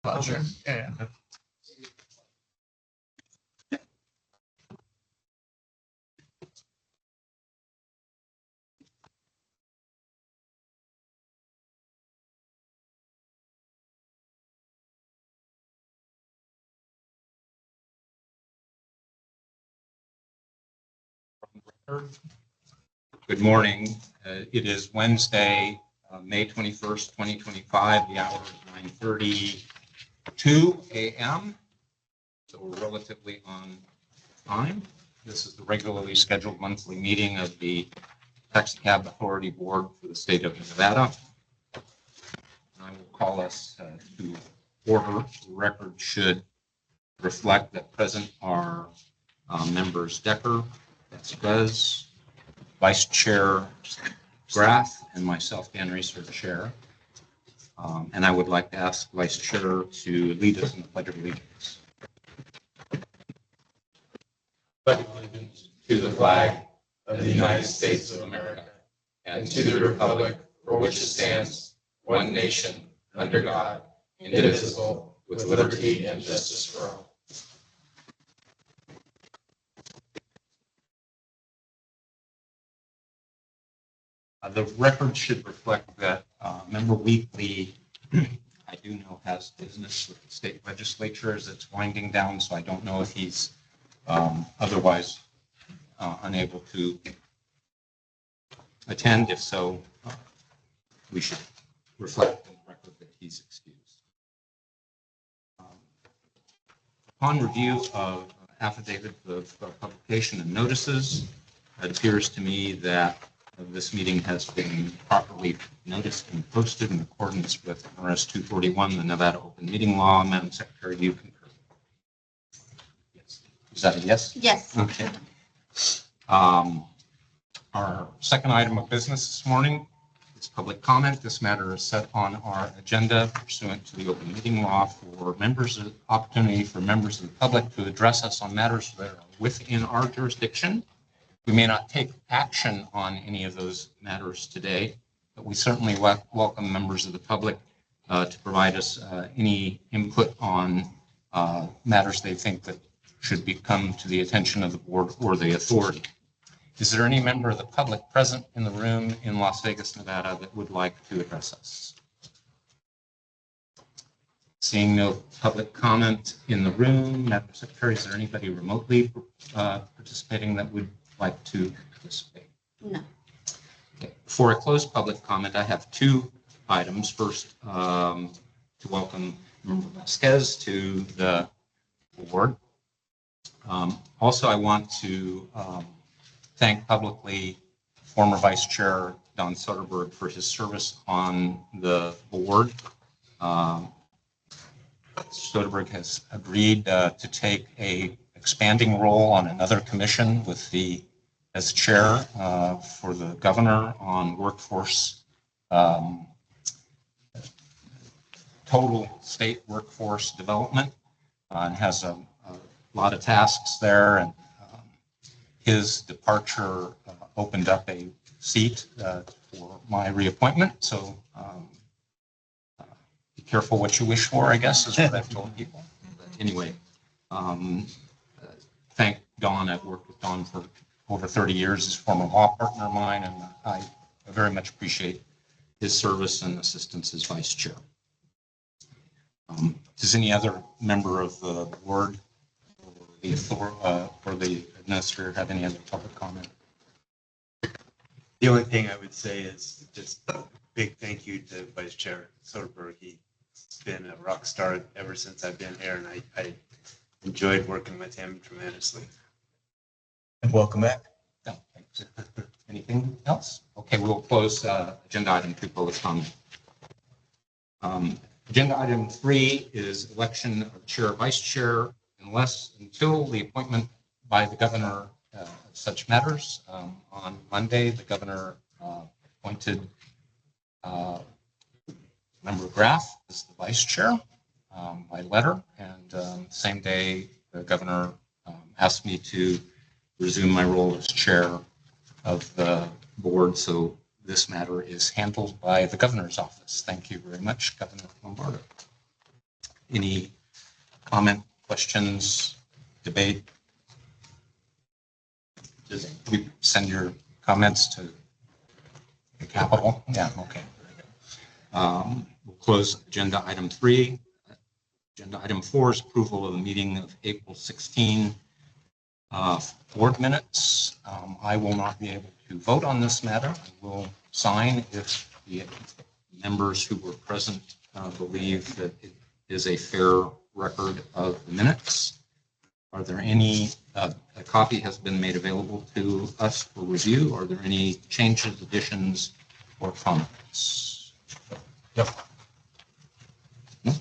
Pleasure. Yeah. Good morning. It is Wednesday, May 21st, 2025. The hour is 9:32 a.m. So we're relatively on time. This is the regularly scheduled monthly meeting of the Taxicab Authority Board for the state of Nevada. I will call us to order. The record should reflect that present are members Decker, that's Buzz, Vice Chair Graff, and myself, Dan Reeser, the Chair. And I would like to ask Vice Chair to lead us in the Pledge of Allegiance. Pledge of allegiance to the flag of the United States of America and to the republic for which it stands, one nation, under God, indivisible, with liberty and justice for all. The record should reflect that Member Wheatley, I do know, has business with the state legislature as it's winding down, so I don't know if he's otherwise unable to attend. If so, we should reflect in the record that he's excused. Upon review of affidavit of publication and notices, it appears to me that this meeting has been properly noticed and posted in accordance with RS 241, the Nevada Open Meeting Law. Madam Secretary, do you concur? Yes. Is that a yes? Yes. Okay. Our second item of business this morning is public comment. This matter is set on our agenda pursuant to the Open Meeting Law for opportunity for members of the public to address us on matters that are within our jurisdiction. We may not take action on any of those matters today, but we certainly welcome members of the public to provide us any input on matters they think that should come to the attention of the board or the authority. Is there any member of the public present in the room in Las Vegas, Nevada, that would like to address us? Seeing no public comment in the room, Madam Secretary, is there anybody remotely participating that would like to participate? No. Okay. Before I close public comment, I have two items. First, to welcome Member Vasquez to the board. Also, I want to thank publicly former Vice Chair Don Soderberg for his service on the board. Soderberg has agreed to take a expanding role on another commission with as chair for the governor on workforce, total state workforce development, and has a lot of tasks there. And his departure opened up a seat for my reappointment. So be careful what you wish for, I guess, is what I've told people. But anyway, thank Don. I've worked with Don for over 30 years as a former law partner of mine, and I very much appreciate his service and assistance as vice chair. Does any other member of the board or the administrator have any other public comment? The only thing I would say is just a big thank you to Vice Chair Soderberg. He's been a rock star ever since I've been here, and I enjoyed working with him tremendously. And welcome back. No, thanks. Anything else? Okay, we'll close agenda item 2, public comment. Agenda item 3 is election of chair, vice chair, until the appointment by the governor of such matters. On Monday, the governor appointed Member Graff as the vice chair by letter, and same day the governor asked me to resume my role as chair of the board. So this matter is handled by the governor's office. Thank you very much, Governor Lombardo. Any comment, questions, debate? Just we send your comments to the Capitol? Yeah, okay. Very good. We'll close agenda item 3. Agenda item 4 is approval of the meeting of April 16 board minutes. I will not be able to vote on this matter. I will sign if the members who were present believe that it is a fair record of the minutes. Are there any, a copy has been made available to us for review. Are there any changes, additions, or comments? Yep. No?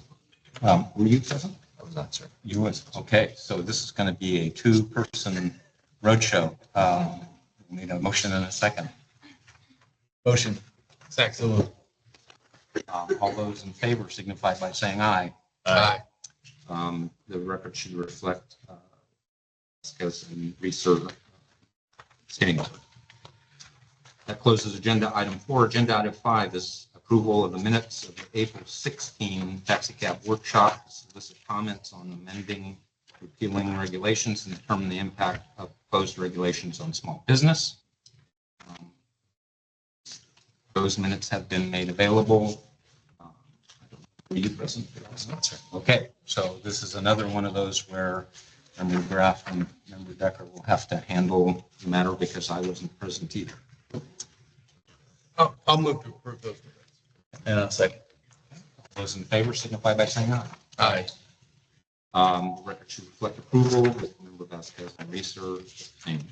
Were you present? I was not, sir. You was, okay. So this is going to be a 2-person roadshow. We need a motion and a second. Motion. Second. All those in favor signify by saying aye. Aye. The record should reflect Vasquez and Reeser abstaining. That closes agenda item 4. Agenda item 5 is approval of the minutes of the April 16 Taxicab workshop. Solicit comments on amending, repealing regulations and determine the impact of proposed regulations on small business. Those minutes have been made available. Were you present? Okay, so this is another one of those where Member Graff and Member Decker will have to handle the matter because I wasn't present either. I'll move to approve those minutes. And I'll second. Those in favor signify by saying aye. Aye. The record should reflect approval with Member Vasquez and Reeser abstaining.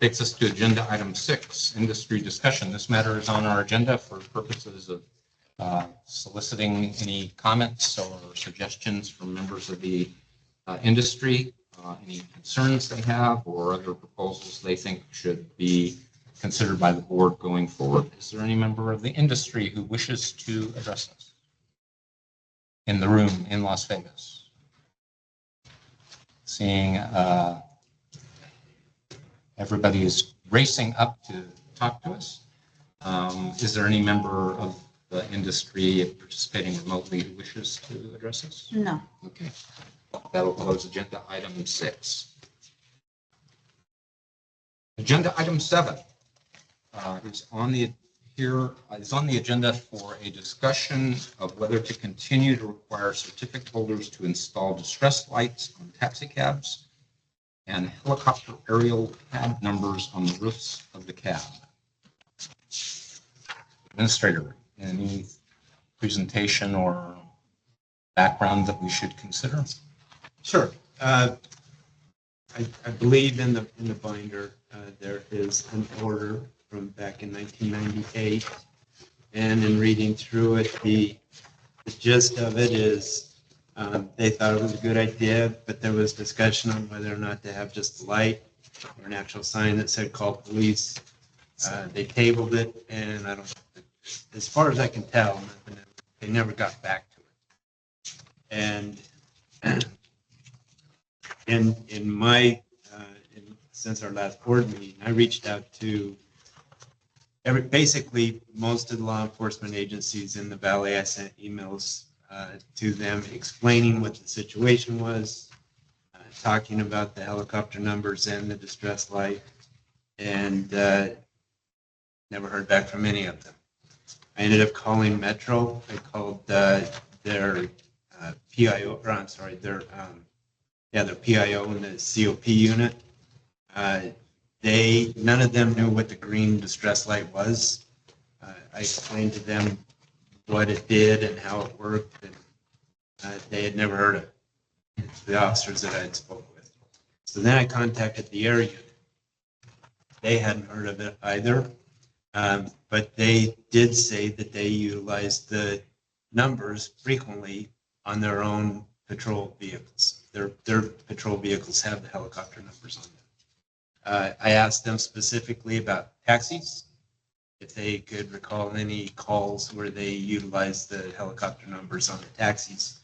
Takes us to agenda item 6, industry discussion. This matter is on our agenda for purposes of soliciting any comments or suggestions from members of the industry, any concerns they have or other proposals they think should be considered by the board going forward. Is there any member of the industry who wishes to address us in the room in Las Vegas? Seeing everybody is racing up to talk to us. Is there any member of the industry participating remotely who wishes to address us? No. Okay. That'll close agenda item 6. Agenda item 7 is on the agenda for a discussion of whether to continue to require certificate holders to install distress lights on taxicabs and helicopter aerial cab numbers on the roofs of the cab. Administrator, any presentation or background that we should consider? Sure. I believe in the binder there is an order from back in 1998, and in reading through it, the gist of it is they thought it was a good idea, but there was discussion on whether or not to have just a light or an actual sign that said "Call police." They tabled it, and I don't, as far as I can tell, they never got back to it. And in my since our last board meeting, I reached out to basically most of the law enforcement agencies in the valley. I sent emails to them explaining what the situation was, talking about the helicopter numbers and the distress light, and never heard back from any of them. I ended up calling Metro. I called their PIO, or I'm sorry, their PIO in the COP unit. None of them knew what the green distress light was. I explained to them what it did and how it worked, and they had never heard of it, the officers that I had spoken with. So then I contacted the air unit. They hadn't heard of it either, but they did say that they utilized the numbers frequently on their own patrol vehicles. Their patrol vehicles have the helicopter numbers on them. I asked them specifically about taxis, if they could recall any calls where they utilized the helicopter numbers on the taxis.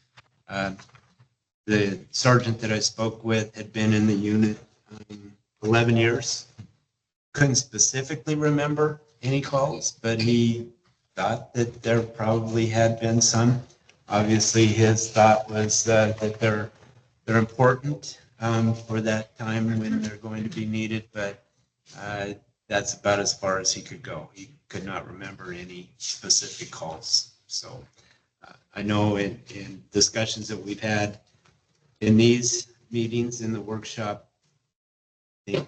The sergeant that I spoke with had been in the unit 11 years. Couldn't specifically remember any calls, but he thought that there probably had been some. Obviously, his thought was that they're important for that time when they're going to be needed, but that's about as far as he could go. He could not remember any specific calls. So I know in discussions that we've had in these meetings, in the workshop, I think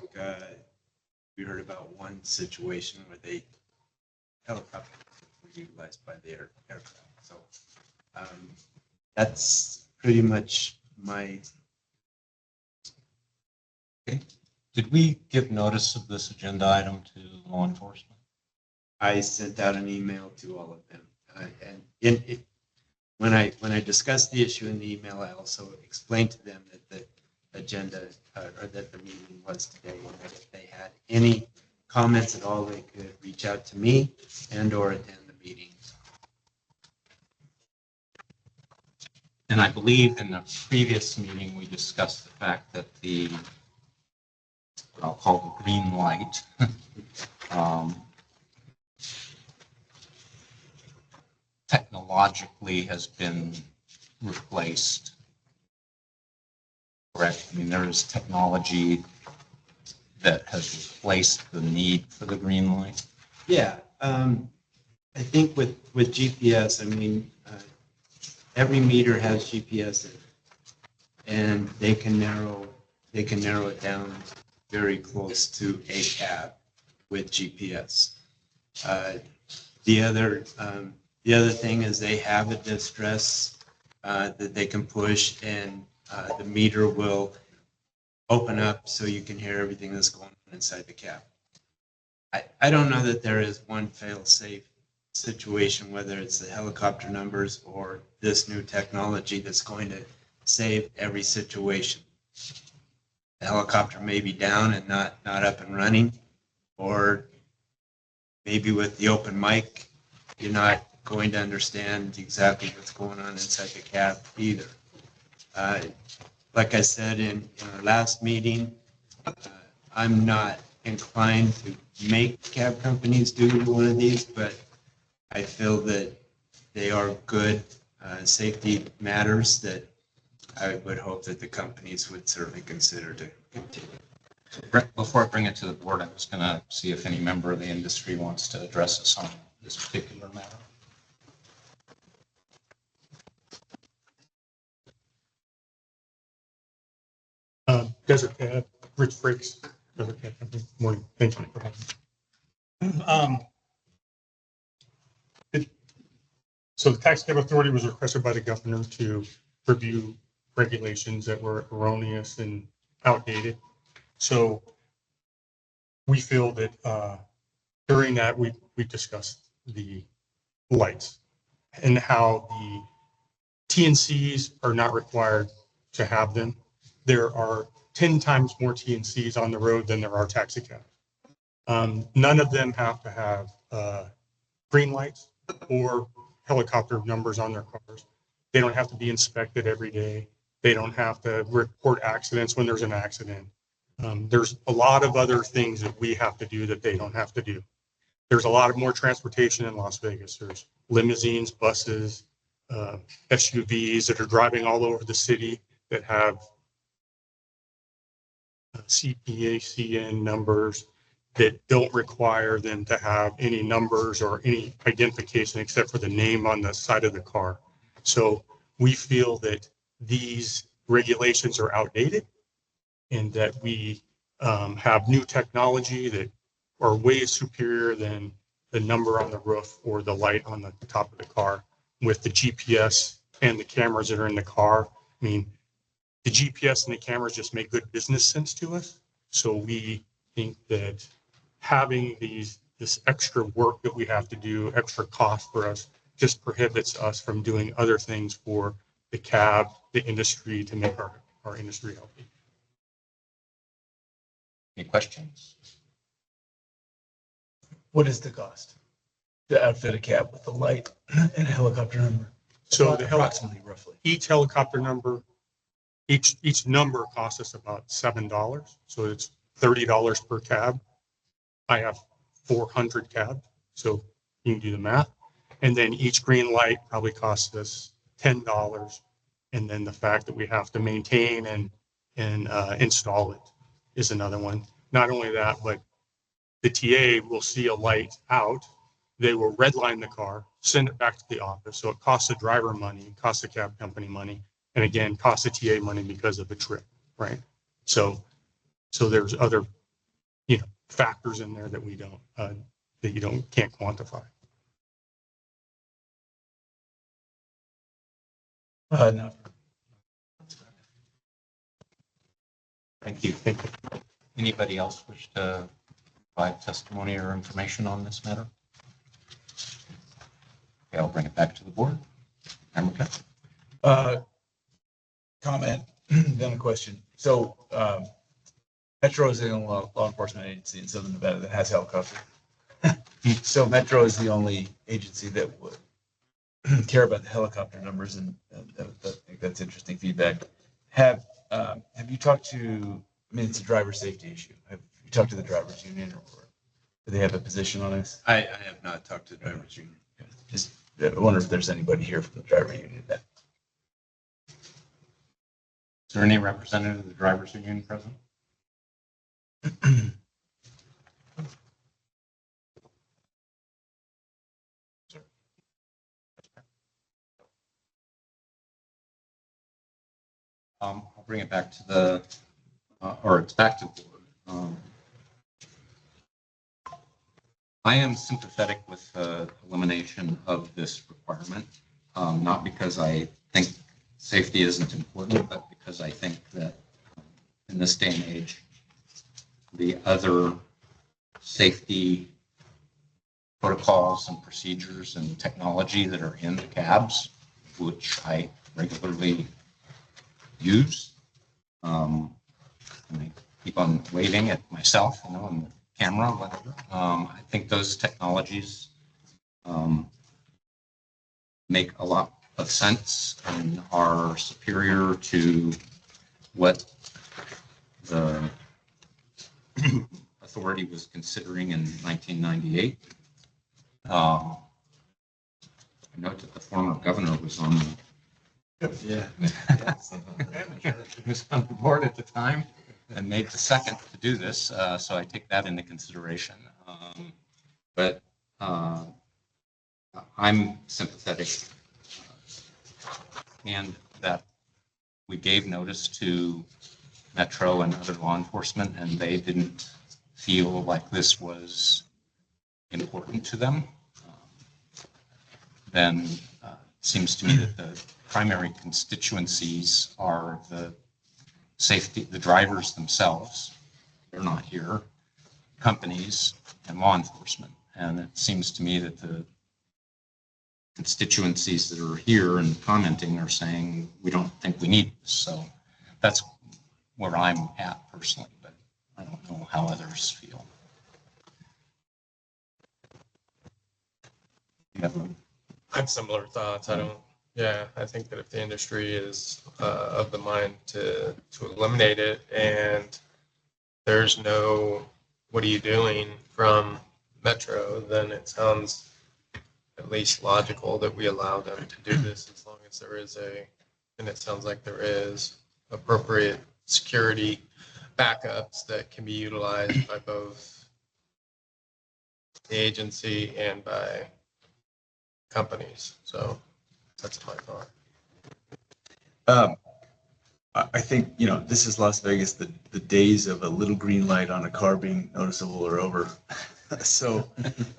we heard about one situation where helicopters were utilized by the aircraft. So that's pretty much my. Okay. Did we give notice of this agenda item to law enforcement? I sent out an email to all of them, and when I discussed the issue in the email, I also explained to them that the agenda or that the meeting was today, and that if they had any comments at all, they could reach out to me and/or attend the meeting. And I believe in the previous meeting, we discussed the fact that what I'll call the green light, technologically has been replaced. Correct? I mean, there is technology that has replaced the need for the green light. Yeah, I think with GPS, I mean, every meter has GPS in it, and they can narrow it down very close to a cab with GPS. The other thing is they have a distress that they can push, and the meter will open up so you can hear everything that's going on inside the cab. I don't know that there is one fail-safe situation, whether it's the helicopter numbers or this new technology that's going to save every situation. The helicopter may be down and not up and running, or maybe with the open mic, you're not going to understand exactly what's going on inside the cab either. Like I said in our last meeting, I'm not inclined to make cab companies do one of these, but I feel that they are good safety matters that I would hope that the companies would certainly consider to continue. Before I bring it to the board, I'm just going to see if any member of the industry wants to address us on this particular matter. Desert Cab, Rich Frakes, Desert Cab Company. Morning. Thank you for having me. So the Taxicab Authority was requested by the governor to review regulations that were erroneous and outdated. So we feel that during that we discussed the lights and how the TNCs are not required to have them. There are 10 times more TNCs on the road than there are taxicabs. None of them have to have green lights or helicopter numbers on their cars. They don't have to be inspected every day. They don't have to report accidents when there's an accident. There's a lot of other things that we have to do that they don't have to do. There's a lot of more transportation in Las Vegas. There's limousines, buses, SUVs that are driving all over the city that have CPACN numbers that don't require them to have any numbers or any identification except for the name on the side of the car. So we feel that these regulations are outdated and that we have new technology that are way superior than the number on the roof or the light on the top of the car with the GPS and the cameras that are in the car. I mean, the GPS and the cameras just make good business sense to us. So we think that having this extra work that we have to do, extra cost for us, just prohibits us from doing other things for the cab, the industry, to make our industry healthy. Any questions? What is the cost to outfit a cab with a light and a helicopter number? So Approximately, roughly. each helicopter number, each number costs us about $7. So it's $30 per cab. I have 400 cabs, so you can do the math. And then each green light probably costs us $10. And then the fact that we have to maintain and install it is another one. Not only that, but the TA will see a light out. They will redline the car, send it back to the office. So it costs the driver money, costs the cab company money, and again, costs the TA money because of a trip, right? So there's other, factors in there that we don't, that you can't quantify. No. Thank you. Anybody else wish to provide testimony or information on this matter? Okay, I'll bring it back to the board. Comment, then a question. So, Metro is the only law enforcement agency in Southern Nevada that has helicopter. So Metro is the only agency that would care about the helicopter numbers, and I think that's interesting feedback. Have you talked to? I mean, it's a driver safety issue. Have you talked to the drivers union, or do they have a position on this? I have not talked to the drivers union. Just I wonder if there's anybody here from the driver union that. Is there any representative of the drivers union present? I'll bring it back to the, or it's back to the board. I am sympathetic with the elimination of this requirement, not because I think safety isn't important, but because I think that in this day and age, the other safety protocols and procedures and technology that are in the cabs, which I regularly use. And I keep on waving at myself, on the camera, whatever. I think those technologies make a lot of sense and are superior to what the authority was considering in 1998. I note that the former governor was on the Yeah. he was on the board at the time and made the second to do this, so I take that into consideration. But I'm sympathetic, and that we gave notice to Metro and other law enforcement, and they didn't feel like this was important to them. Then it seems to me that the primary constituencies are the safety, the drivers themselves, they're not here, companies, and law enforcement. And it seems to me that the constituencies that are here and commenting are saying, we don't think we need this. So that's where I'm at personally, but I don't know how others feel. I have similar thoughts. I think that if the industry is of the mind to eliminate it, and there's no, what are you doing from Metro, then it sounds at least logical that we allow them to do this as long as there is and it sounds like there is, appropriate security backups that can be utilized by both the agency and by companies. So that's my thought. I think, this is Las Vegas. The days of a little green light on a car being noticeable are over. So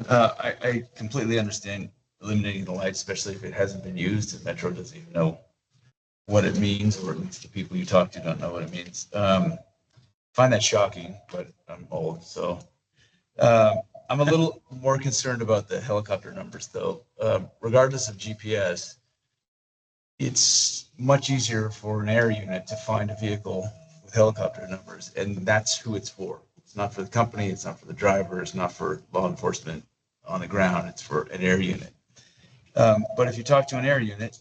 I completely understand eliminating the light, especially if it hasn't been used and Metro doesn't even know what it means, or at least the people you talk to don't know what it means. Find that shocking, but I'm old. So I'm a little more concerned about the helicopter numbers, though. Regardless of GPS, it's much easier for an air unit to find a vehicle with helicopter numbers, and that's who it's for. It's not for the company, it's not for the driver, it's not for law enforcement on the ground, it's for an air unit. But if you talk to an air unit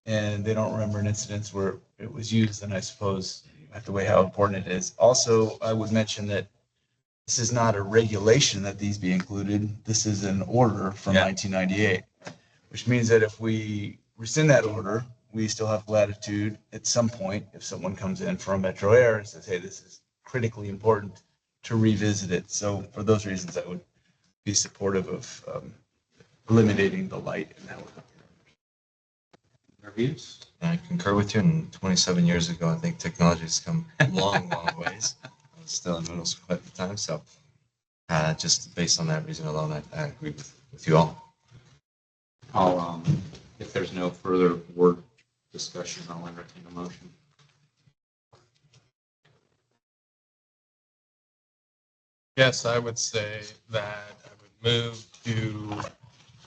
and they don't remember an incident where it was used, then I suppose you have to weigh how important it is. Also, I would mention that this is not a regulation that these be included. This is an order from 1998, which means that if we rescind that order, we still have latitude at some point, if someone comes in from Metro Air and says, hey, this is critically important, to revisit it. So for those reasons, I would be supportive of eliminating the light in that one. Reviews? I concur with you. And 27 years ago, I think technology has come a long, long ways. I was still in middle school at the time. So just based on that reason alone, I agree with you all. I'll, if there's no further board discussion, I'll entertain a motion. Yes, I would say that I would move to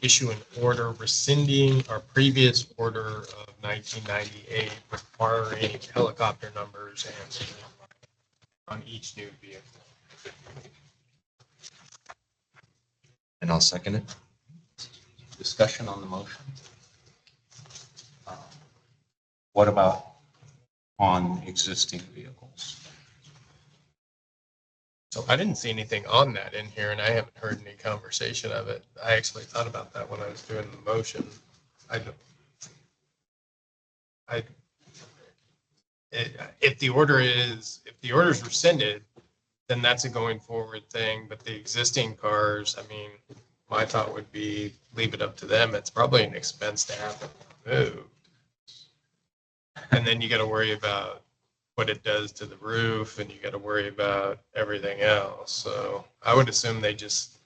issue an order rescinding our previous order of 1998 requiring helicopter numbers and on each new vehicle. And I'll second it. Discussion on the motion? What about on existing vehicles? So I didn't see anything on that in here, and I haven't heard any conversation of it. I actually thought about that when I was doing the motion. If the order is rescinded, then that's a going forward thing. But the existing cars, I mean, my thought would be leave it up to them. It's probably an expense to have them moved. And then you got to worry about what it does to the roof, and you got to worry about everything else. So I would assume they just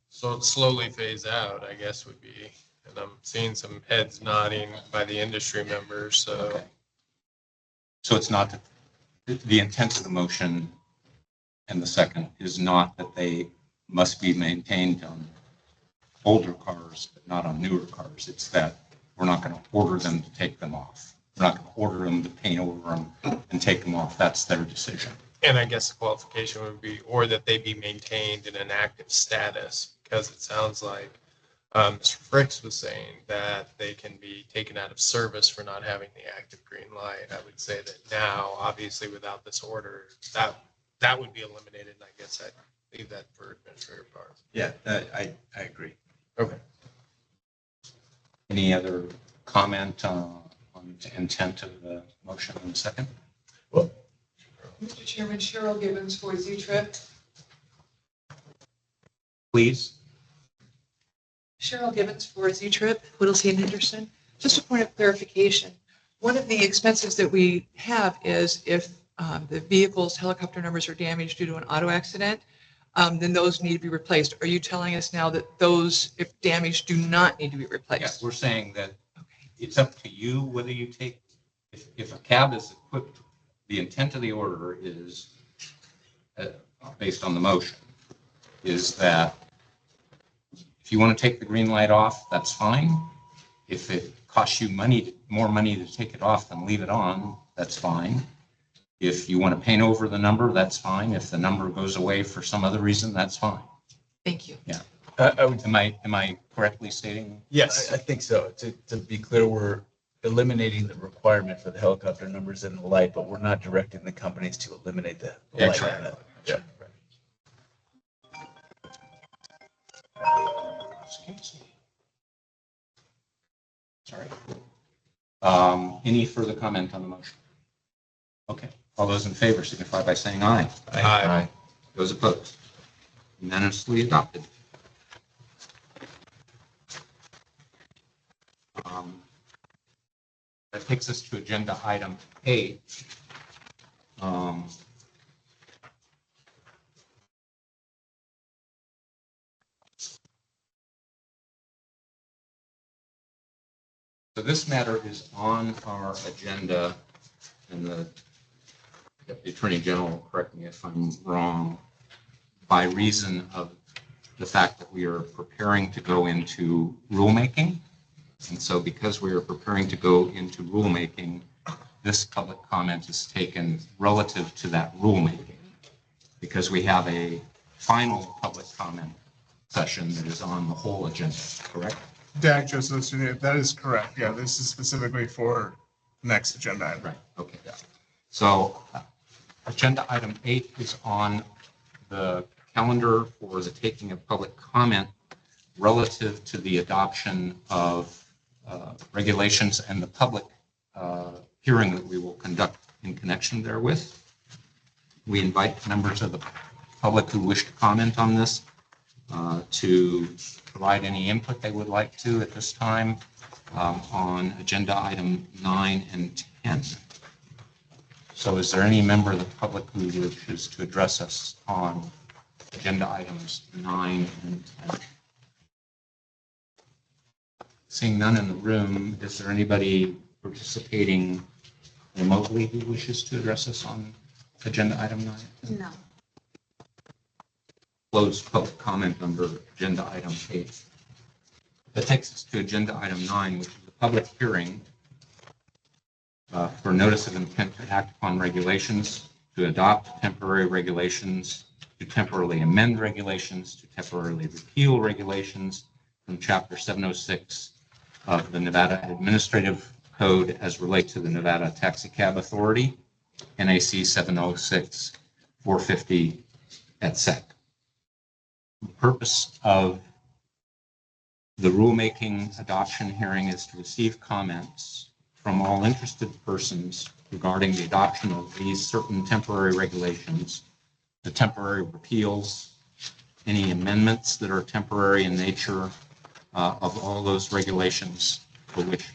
slowly phase out, I guess would be. And I'm seeing some heads nodding by the industry members. So, Okay. So it's not that the intent of the motion and the second is not that they must be maintained on older cars, but not on newer cars. It's that we're not going to order them to take them off. We're not going to order them to paint over them and take them off. That's their decision. and I guess the qualification would be, or that they be maintained in an active status, because it sounds like Mr. Fricks was saying that they can be taken out of service for not having the active green light. I would say that now, obviously, without this order, that would be eliminated. And I guess I'd leave that for Administrator Parks. Yeah, I agree. Okay. Any other comment on the intent of the motion in a second? Mr. Chairman, Cheryl Gibbons for Z-Trip. Please. Cheryl Gibbons for Z-Trip, Whittlesey and Henderson. Just a point of clarification. One of the expenses that we have is if the vehicle's helicopter numbers are damaged due to an auto accident, then those need to be replaced. Are you telling us now that those, if damaged, do not need to be replaced? Yes, we're saying that it's up to you whether you take, if a cab is equipped, the intent of the order is, based on the motion, is that if you want to take the green light off, that's fine. If it costs you more money to take it off than leave it on, that's fine. If you want to paint over the number, that's fine. If the number goes away for some other reason, that's fine. Thank you. Yeah. I would, Am I correctly stating? Yes. I think so. To be clear, we're eliminating the requirement for the helicopter numbers and the light, but we're not directing the companies to eliminate the light. Right. Yeah. Excuse me. Sorry. Any further comment on the motion? Okay. All those in favor signify by saying aye. Aye. Those opposed? Unanimously adopted. That takes us to agenda item 8. So this matter is on our agenda, and the Attorney General will correct me if I'm wrong, by reason of the fact that we are preparing to go into rulemaking. And so because we are preparing to go into rulemaking, this public comment is taken relative to that rulemaking, because we have a final public comment session that is on the whole agenda, correct? Dak just listed it. That is correct. Yeah, this is specifically for next agenda item. Right, okay. So agenda item 8 is on the calendar for the taking of public comment relative to the adoption of regulations and the public hearing that we will conduct in connection therewith. We invite members of the public who wish to comment on this to provide any input they would like to at this time on agenda item 9 and 10. So is there any member of the public who wishes to address us on agenda items 9 and 10? Seeing none in the room, is there anybody participating remotely who wishes to address us on agenda item 9? No. Close public comment under agenda item 8. That takes us to agenda item 9, which is the public hearing for notice of intent to act upon regulations, to adopt temporary regulations, to temporarily amend regulations, to temporarily repeal regulations from Chapter 706 of the Nevada Administrative Code as relates to the Nevada Taxicab Authority, NAC 706-450 et sec. The purpose of the rulemaking adoption hearing is to receive comments from all interested persons regarding the adoption of these certain temporary regulations, the temporary repeals, any amendments that are temporary in nature of all those regulations for which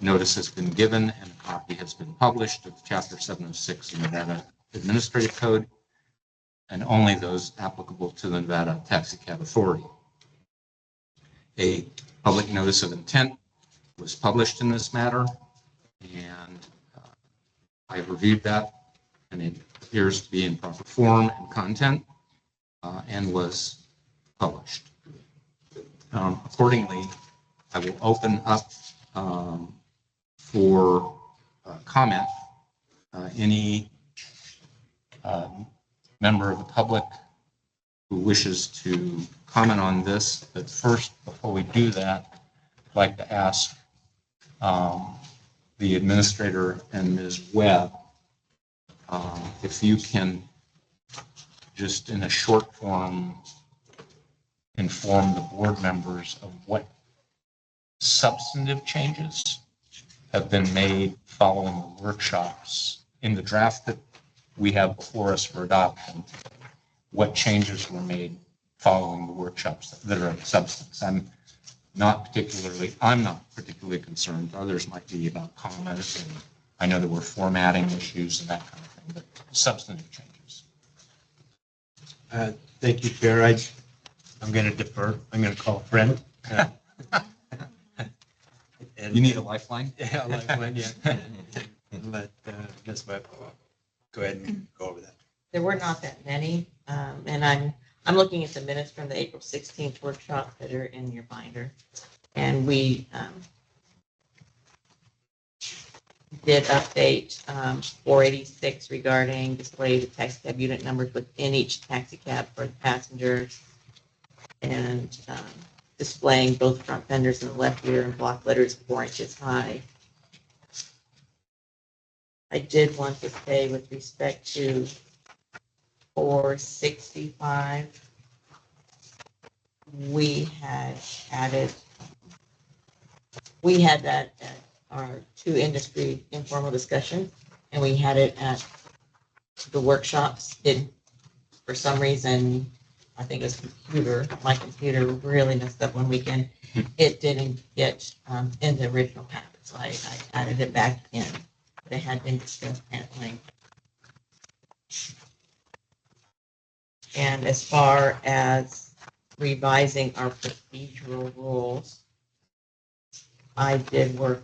notice has been given and a copy has been published of Chapter 706 of the Nevada Administrative Code, and only those applicable to the Nevada Taxicab Authority. A public notice of intent was published in this matter, and I've reviewed that, and it appears to be in proper form and content, and was published. Accordingly, I will open up for comment. Any member of the public who wishes to comment on this. But first, before we do that, I'd like to ask the administrator and Ms. Webb if you can just in a short form inform the board members of what substantive changes have been made following the workshops in the draft that we have before us for adoption. What changes were made following the workshops that are of substance? I'm not particularly concerned. Others might be about comments, and I know there were formatting issues and that kind of thing, but substantive changes. Thank you, Chair. I'm going to defer. I'm going to call a friend. And, You need a lifeline? Yeah, a lifeline, yeah. And let Ms. Webb go ahead and go over that. There were not that many, and I'm looking at the minutes from the April 16th workshop that are in your binder. And we did update 486 regarding display the taxi cab unit numbers within each taxi cab for the passengers, and displaying both front fenders in the left rear and block letters 4 inches high. I did want to say with respect to 465, we had that at our 2 industry informal discussion, and we had it at the workshops. For some reason, I think my computer really messed up one weekend. It didn't get in the original packet, so I added it back in. They had been discussed at length. And as far as revising our procedural rules, I did work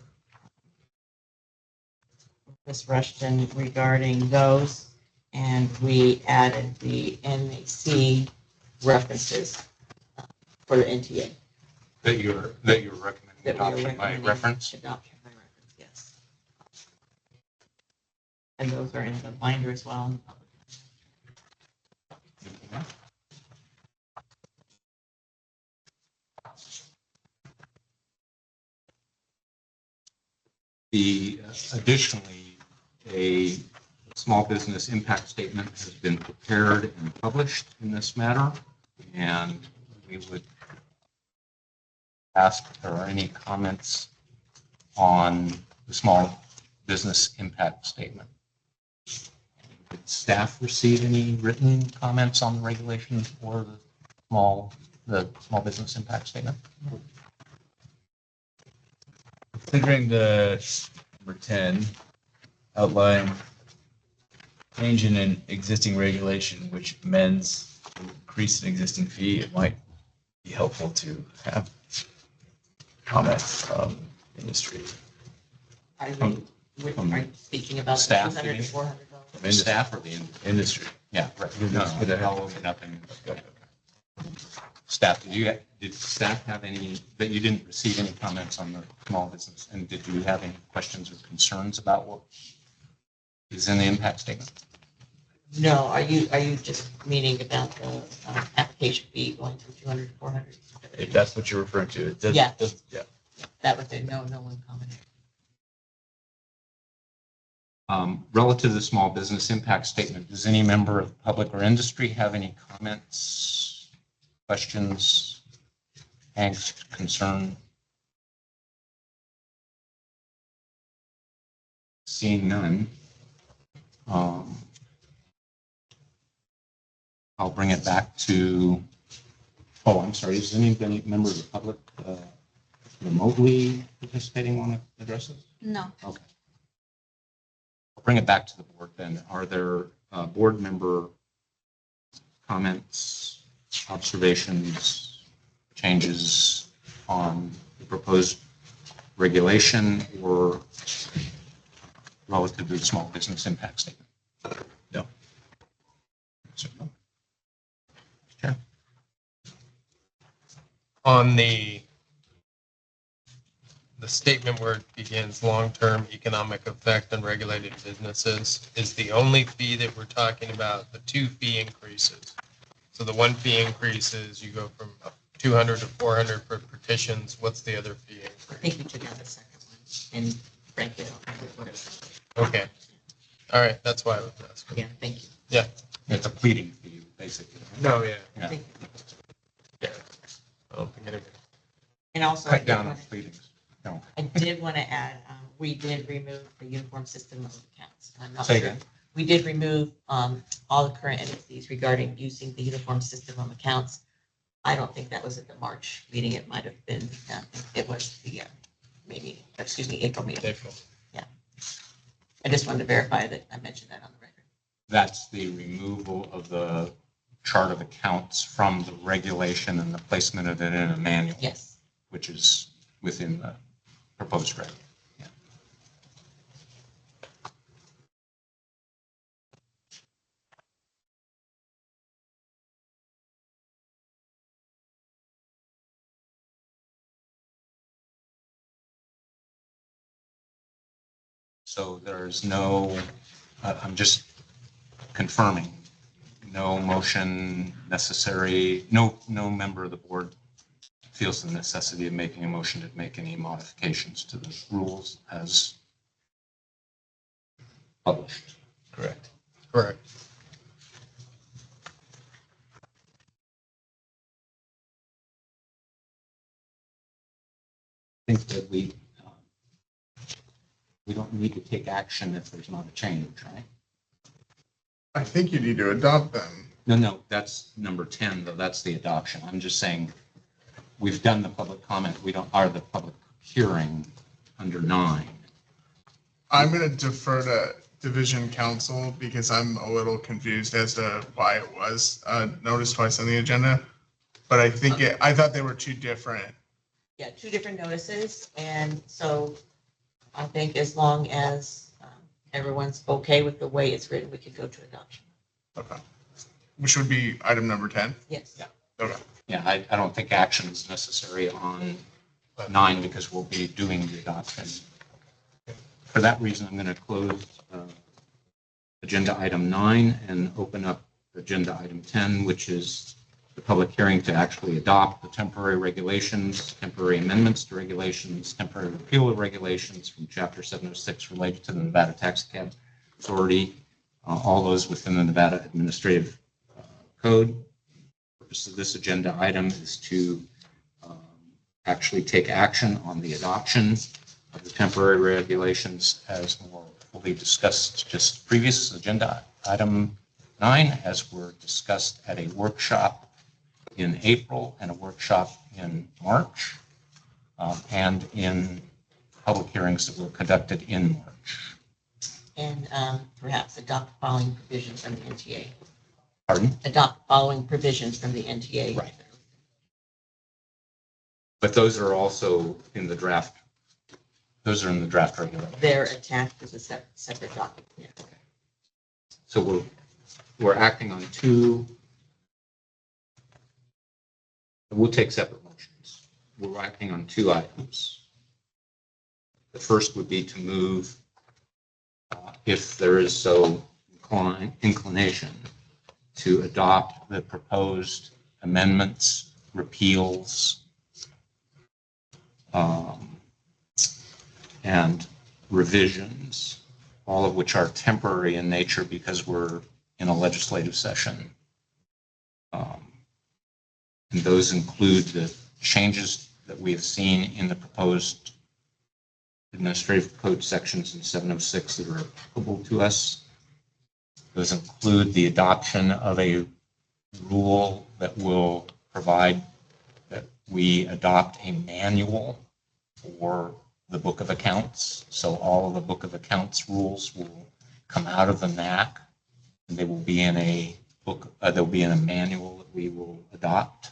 with Ms. Rushton regarding those, and we added the NAC references for the NTA. That you're recommending That we are adoption by recommending reference? Adoption by reference, yes. And those are in the binder as well. Additionally, a small business impact statement has been prepared and published in this matter, and we would ask if there are any comments on the small business impact statement. Did staff receive any written comments on the regulations or the small business impact statement? Considering the number 10 outline change in an existing regulation which amends increase an existing fee, it might be helpful to have comments from industry. Are you speaking about the Staff, $200 you to mean? $400? The staff or the Industry. yeah, right. No, Good to have. no, nothing. Staff, did staff have any, that you didn't receive any comments on the small business? And did you have any questions or concerns about what is in the impact statement? No, are you just meaning about the application fee going from 200 to 400? If that's what you're referring to, it does. Yeah. Yeah. That was it. No one commented. Relative to the small business impact statement, does any member of the public or industry have any comments, questions, angst, concern? Seeing none, I'll bring it back to, oh, I'm sorry, is any member of the public remotely participating on addresses? No. Okay. I'll bring it back to the board then. Are there board member comments, observations, changes on the proposed regulation or relative to the small business impact statement? No. So, no. Chair? On the statement where it begins, long-term economic effect on regulated businesses, is the only fee that we're talking about the 2 fee increases. So the 1 fee increase is you go from 200 to 400 for petitions. What's the other fee I increase? think we took out the second one and frankly, I don't remember what it was. Okay. All right. That's why I was asking. Yeah, thank you. Yeah. It's a pleading fee, basically. No, yeah. Yeah. Thank you. Yeah. I don't think anybody. And also, Cut down on pleadings. No. I did want to add, we did remove the uniform system of accounts. I'm not Say sure. again. We did remove all the current entities regarding using the uniform system of accounts. I don't think that was at the March meeting. It might have been, it was the April meeting. April. I just wanted to verify that I mentioned that on the record. That's the removal of the chart of accounts from the regulation and the placement of it in a manual, Yes. which is within the proposed reg. Yeah. So there's no, I'm just confirming, no motion necessary, no member of the board feels the necessity of making a motion to make any modifications to the rules as published. Correct. Correct. I think that we don't need to take action if there's not a change, right? I think you need to adopt them. No, that's number 10, though. That's the adoption. I'm just saying, we've done the public comment. We don't, are the public hearing under 9. I'm going to defer to division council because I'm a little confused as to why it was noticed twice on the agenda. But I think I thought they were 2 different. Yeah, 2 different notices. And so I think as long as everyone's okay with the way it's written, we could go to adoption. Okay. Which would be item number 10. Yes. Yeah. Okay. Yeah, I don't think action is necessary on 9 because we'll be doing the adoption. For that reason, I'm going to close agenda item 9 and open up agenda item 10, which is the public hearing to actually adopt the temporary regulations, temporary amendments to regulations, temporary repeal of regulations from Chapter 706 related to the Nevada Taxicab Authority, all those within the Nevada Administrative Code. The purpose of this agenda item is to actually take action on the adoption of the temporary regulations as more fully discussed just previous agenda item 9, as were discussed at a workshop in April and a workshop in March, and in public hearings that were conducted in March. And perhaps adopt the following provisions from the NTA. Pardon? Adopt the following provisions from the NTA. Right. But those are also in the draft. Those are in the draft regulations. They're attached as a separate document. So we're acting on two. We'll take separate motions. We're acting on two items. The first would be to move, if there is so inclination, to adopt the proposed amendments, repeals, and revisions, all of which are temporary in nature because we're in a legislative session. And those include the changes that we have seen in the proposed administrative code sections in 706 that are applicable to us. Those include the adoption of a rule that will provide that we adopt a manual for the book of accounts. So all of the book of accounts rules will come out of the NAC, and they will be in a book, they'll be in a manual that we will adopt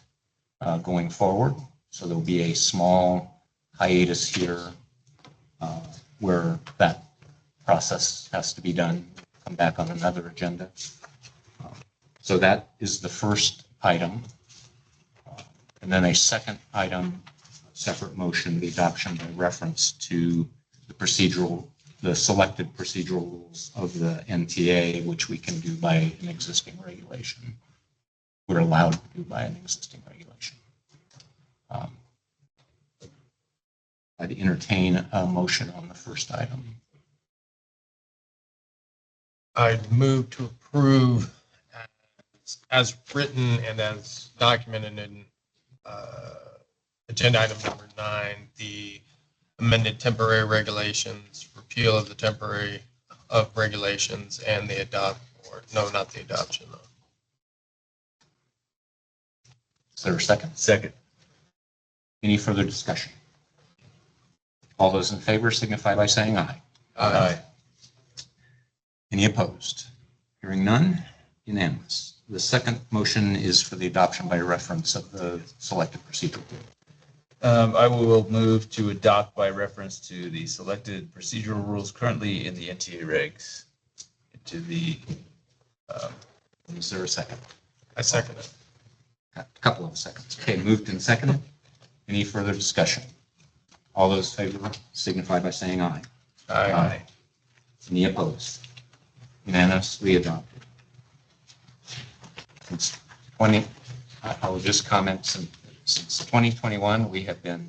going forward. So there'll be a small hiatus here where that process has to be done, come back on another agenda. So that is the first item. And then a second item, separate motion, the adoption by reference to the selected procedural rules of the NTA, which we can do by an existing regulation. We're allowed to do by an existing regulation. I'd entertain a motion on the first item. I'd move to approve as written and as documented in agenda item number 9, the amended temporary regulations, repeal of the temporary of regulations, and the not the adoption. Is there a second? Second. Any further discussion? All those in favor signify by saying aye. Aye. Any opposed? Hearing none, unanimous. The second motion is for the adoption by reference of the selected procedural rule. I will move to adopt by reference to the selected procedural rules currently in the NTA regs. To the, Is there a second? I second it. A couple of seconds. Okay, moved and seconded. Any further discussion? All those in favor signify by saying aye. Aye. Any opposed? Unanimously adopted. Since I will just comment, since 2021, we have been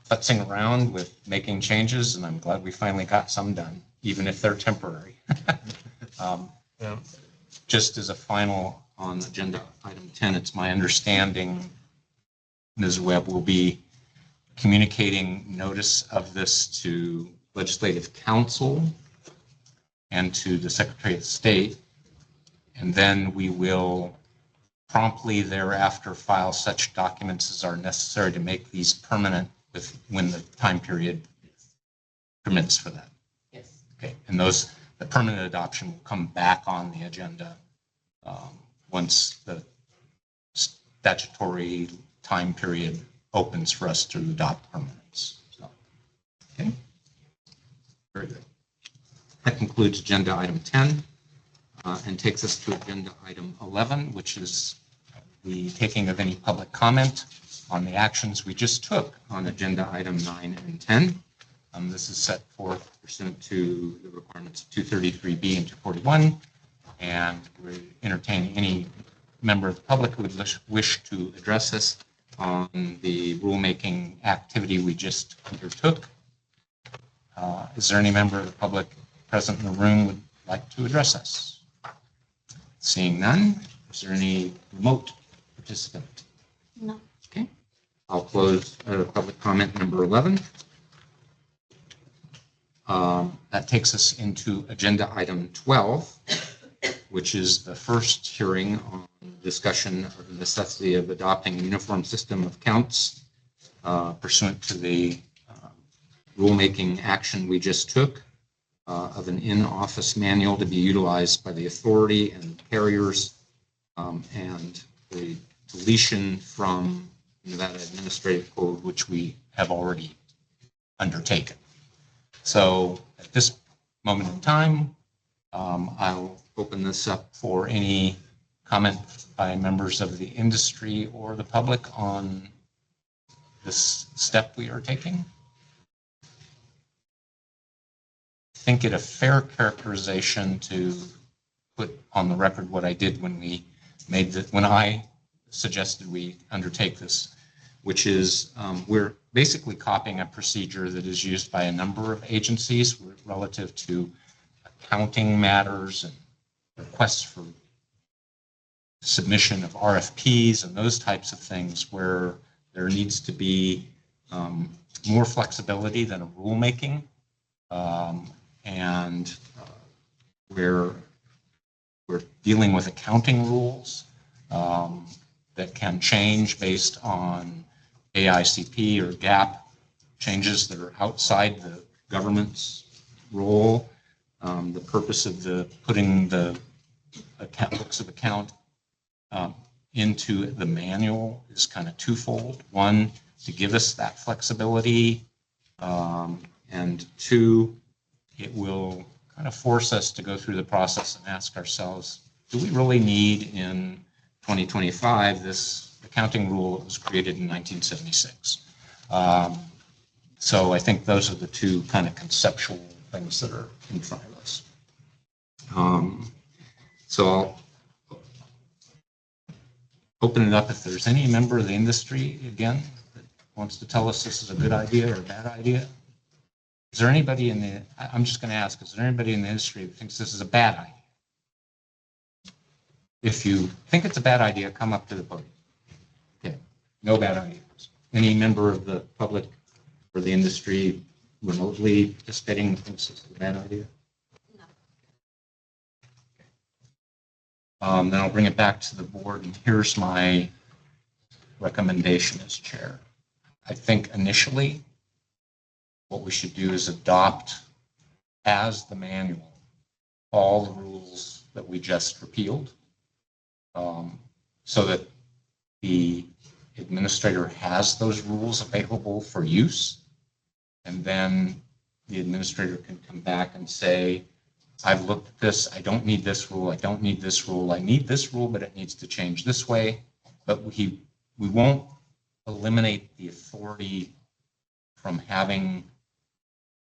futzing around with making changes, and I'm glad we finally got some done, even if they're temporary. Yeah. Just as a final on agenda item 10, it's my understanding Ms. Webb will be communicating notice of this to Legislative Council and to the Secretary of State, and then we will promptly thereafter file such documents as are necessary to make these permanent when the time period permits for that. Yes. Okay, and the permanent adoption will come back on the agenda once the statutory time period opens for us to adopt permanents. So, okay, very good. That concludes agenda item 10 and takes us to agenda item 11, which is the taking of any public comment on the actions we just took on agenda item 9 and 10. This is set forth pursuant to the requirements of 233B and 241, and we entertain any member of the public who would wish to address us on the rulemaking activity we just undertook. Is there any member of the public present in the room would like to address us? Seeing none, is there any remote participant? No. Okay. I'll close public comment number 11. That takes us into agenda item 12, which is the first hearing on discussion of the necessity of adopting a uniform system of counts pursuant to the rulemaking action we just took of an in-office manual to be utilized by the authority and carriers, and the deletion from Nevada Administrative Code, which we have already undertaken. So at this moment in time, I'll open this up for any comment by members of the industry or the public on this step we are taking. I think it a fair characterization to put on the record what I did when we made the, when I suggested we undertake this, which is we're basically copying a procedure that is used by a number of agencies relative to accounting matters and requests for submission of RFPs and those types of things, where there needs to be more flexibility than a rulemaking, and where we're dealing with accounting rules that can change based on AICP or GAAP changes that are outside the government's role. The purpose of the putting the books of account into the manual is kind of twofold. One, to give us that flexibility, and two, it will kind of force us to go through the process and ask ourselves, do we really need in 2025 this accounting rule that was created in 1976? So I think those are the two kind of conceptual things that are in front of us. So I'll open it up if there's any member of the industry, again, that wants to tell us this is a good idea or a bad idea. Is there anybody in the, I'm just going to ask, is there anybody in the industry that thinks this is a bad idea? If you think it's a bad idea, come up to the podium. Okay, no bad ideas. Any member of the public or the industry remotely participating thinks this is a bad idea? No. Then I'll bring it back to the board, and here's my recommendation as chair. I think initially what we should do is adopt as the manual all the rules that we just repealed, so that the administrator has those rules available for use. And then the administrator can come back and say, I've looked at this, I don't need this rule, I don't need this rule, I need this rule, but it needs to change this way. But we won't eliminate the authority from having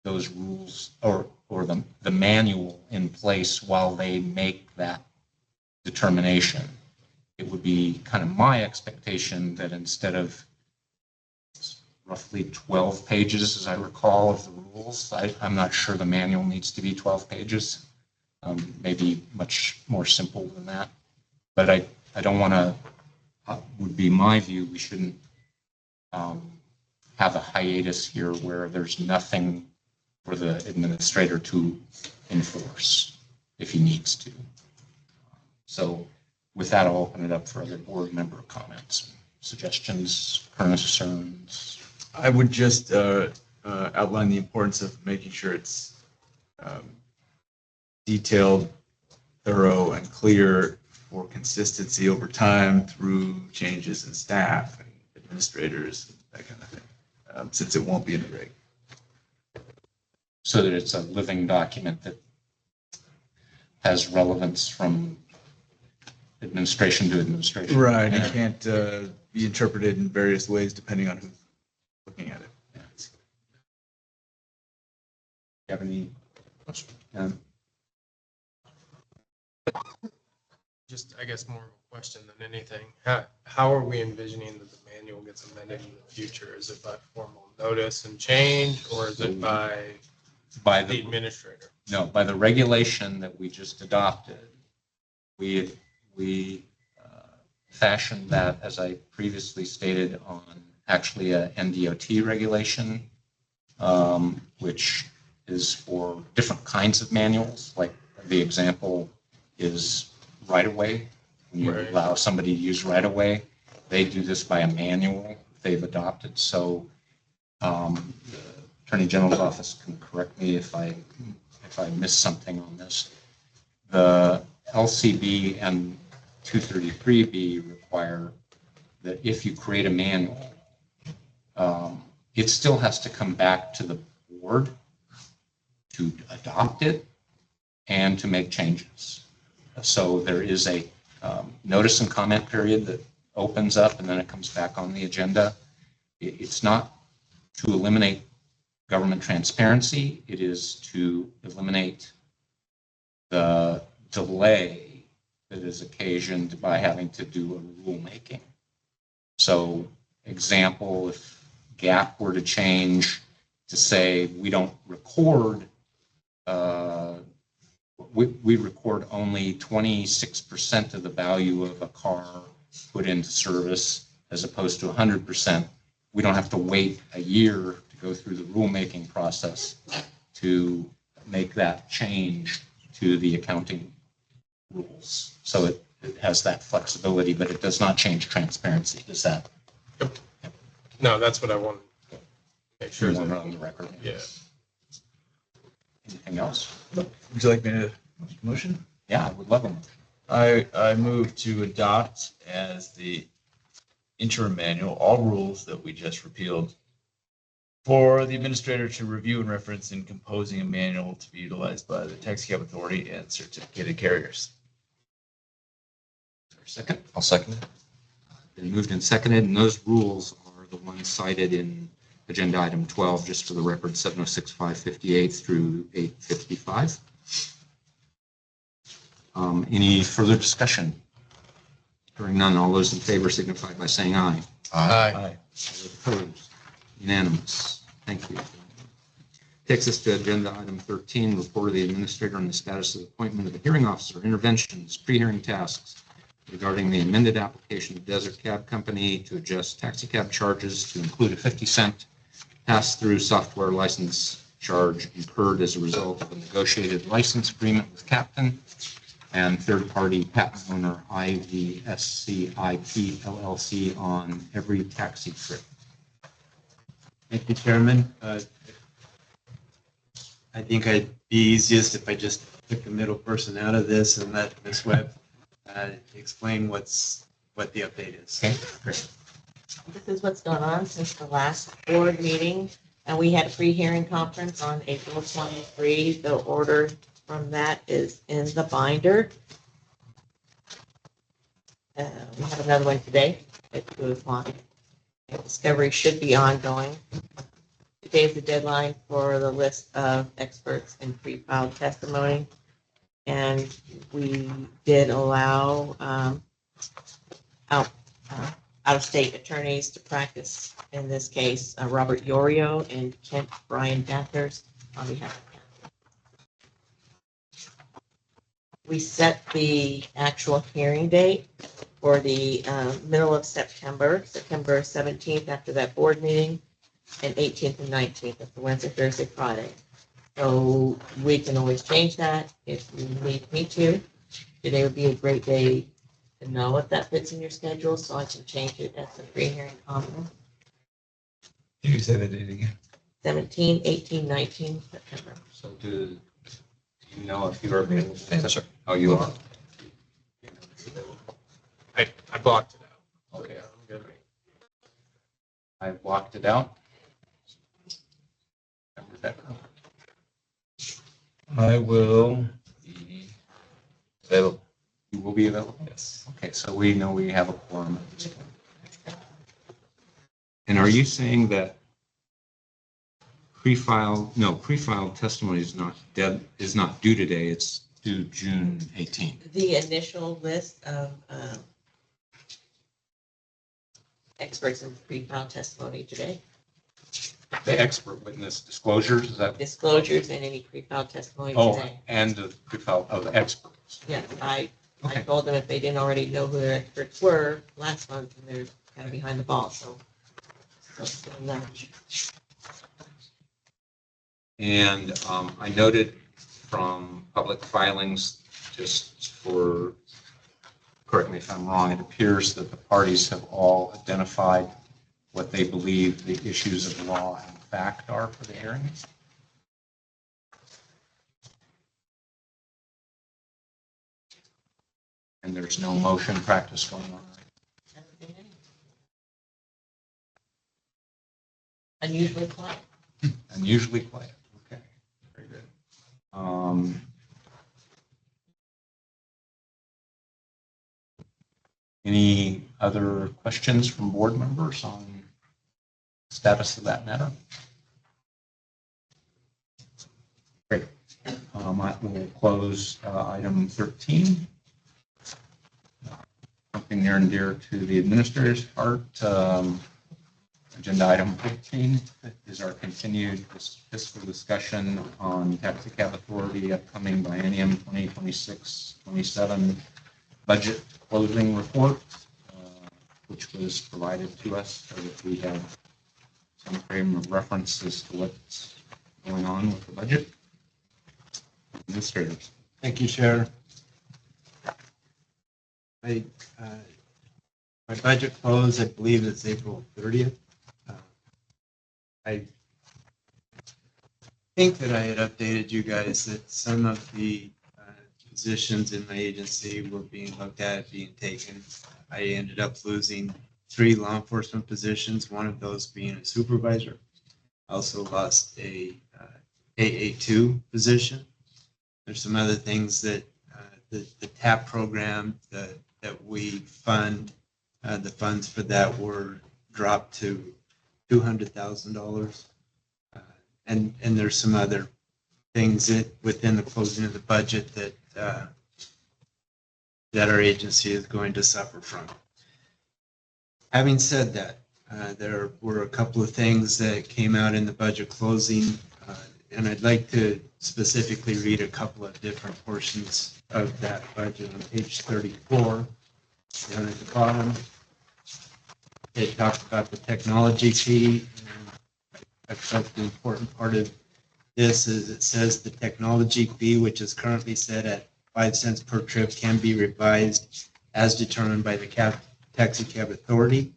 those rules or the manual in place while they make that determination. It would be kind of my expectation that instead of roughly 12 pages, as I recall, of the rules, I'm not sure the manual needs to be 12 pages, maybe much more simple than that. But I don't want to, would be my view, we shouldn't have a hiatus here where there's nothing for the administrator to enforce if he needs to. So with that, I'll open it up for other board member comments, suggestions, concerns. I would just outline the importance of making sure it's detailed, thorough, and clear for consistency over time through changes in staff and administrators, that kind of thing, since it won't be in the reg. So that it's a living document that has relevance from administration to administration. Right, Yeah. it can't be interpreted in various ways depending on who's looking at it. Yeah. You have any questions? Just, I guess, more of a question than anything. How are we envisioning that the manual gets amended in the future? Is it by formal notice and change, or is it by the administrator? No, by the regulation that we just adopted. We fashioned that, as I previously stated, on actually a NDOT regulation, which is for different kinds of manuals, like the example is right-of-way. When you Right. allow somebody to use right-of-way, they do this by a manual they've adopted. So the Attorney General's office can correct me if I miss something on this. The LCB and 233B require that if you create a manual, it still has to come back to the board to adopt it and to make changes. So there is a notice and comment period that opens up and then it comes back on the agenda. It's not to eliminate government transparency. It is to eliminate the delay that is occasioned by having to do a rulemaking. So example, if GAP were to change to say we don't record, we record only 26% of the value of a car put into service as opposed to 100%. We don't have to wait a year to go through the rulemaking process to make that change to the accounting rules. So it has that flexibility, but it does not change transparency. Does that? No, that's what I want to make sure. Sure, that- on the record. Yeah. Anything else? Would you like me to make a motion? Yeah, I would love them. I move to adopt as the interim manual all rules that we just repealed for the administrator to review and reference in composing a manual to be utilized by the Taxicab Authority and certificated carriers. Is there a second? I'll second it. Been moved and seconded, and those rules are the ones cited in agenda item 12, just for the record, 706-558 through 855. Any further discussion? Hearing none, all those in favor signify by saying aye. Aye. Aye. All opposed? Unanimous. Thank you. Takes us to agenda item 13, report of the administrator on the status of the appointment of a hearing officer, interventions, pre-hearing tasks regarding the amended application of Desert Cab Company to adjust taxi cab charges to include a 50-cent pass-through software license charge incurred as a result of a negotiated license agreement with Captain and third-party patent owner IVSCIP LLC on every taxi trip. Thank you, Chairman. I think I'd be easiest if I just took the middle person out of this and let Ms. Webb explain what the update is. Okay, great. This is what's gone on since the last board meeting, and we had a pre-hearing conference on April 23. The order from that is in the binder. We have another one today at 2 o'clock. Discovery should be ongoing. Today is the deadline for the list of experts in pre-filed testimony. And we did allow out-of-state attorneys to practice, in this case, Robert Yorio and Kent Brian Bathurst on behalf of Kent. We set the actual hearing date for the middle of September, September 17th after that board meeting, and 18th and 19th, that's the Wednesday, Thursday, Friday. So we can always change that if you need me to. Today would be a great day to know if that fits in your schedule, so I can change it at the pre-hearing conference. Can you say that date again? 17, 18, 19 September. So do you know if you're available? Yes, sir. Oh, you are? I blocked it out. Okay. I'm good. I blocked it out. Rebecca? I will be available. You will be available? Yes. Okay, so we know we have a quorum at this point. And are you saying that pre-filed testimony is not due today, it's due June 18th? The initial list of experts in pre-filed testimony today, The expert witness disclosures, is that? disclosures and any pre-filed testimony Oh, today. and the pre-filed of the experts. Yeah, I Okay. told them if they didn't already know who their experts were last month, and they're kind of behind the ball, so. So, nudge. And I noted from public filings, just for, correct me if I'm wrong, it appears that the parties have all identified what they believe the issues of law and fact are for the hearings. And there's no motion practice going on. Unusually quiet. Unusually quiet. Okay, very good. Any other questions from board members on status of that matter? Great. I will close item 13. Something near and dear to the administrator's heart. Agenda item 15 is our continued fiscal discussion on Taxicab Authority upcoming biennium 2026-27 budget closing report, which was provided to us so that we have some frame of reference as to what's going on with the budget. Administrators. Thank you, Chair. My budget close, I believe, is April 30th. I think that I had updated you guys that some of the positions in my agency were being looked at, being taken. I ended up losing 3 law enforcement positions, one of those being a supervisor. I also lost a AA2 position. There's some other things that the TAP program that we fund, the funds for that were dropped to $200,000. And there's some other things that within the closing of the budget that our agency is going to suffer from. Having said that, there were a couple of things that came out in the budget closing, and I'd like to specifically read a couple of different portions of that budget on page 34, down at the bottom. It talks about the technology fee. I felt the important part of this is it says the technology fee, which is currently set at 5 cents per trip, can be revised as determined by the Taxicab Authority.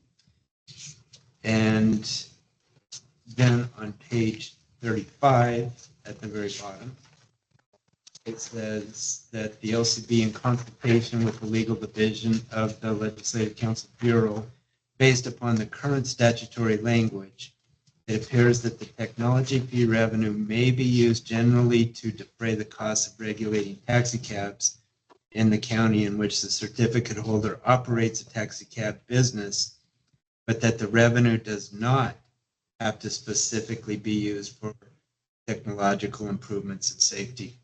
And then on page 35, at the very bottom, it says that the LCB, in consultation with the legal division of the Legislative Council Bureau, based upon the current statutory language, it appears that the technology fee revenue may be used generally to defray the costs of regulating taxicabs in the county in which the certificate holder operates a taxicab business, but that the revenue does not have to specifically be used for technological improvements and safety.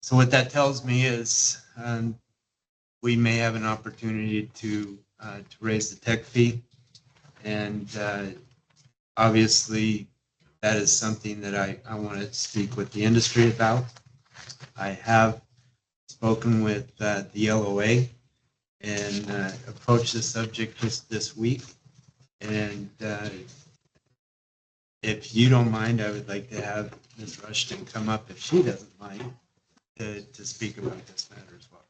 So what that tells me is we may have an opportunity to raise the tech fee, and obviously that is something that I want to speak with the industry about. I have spoken with the LOA and approached the subject just this week, and if you don't mind, I would like to have Ms. Rushton come up, if she doesn't mind, to speak about this matter as well.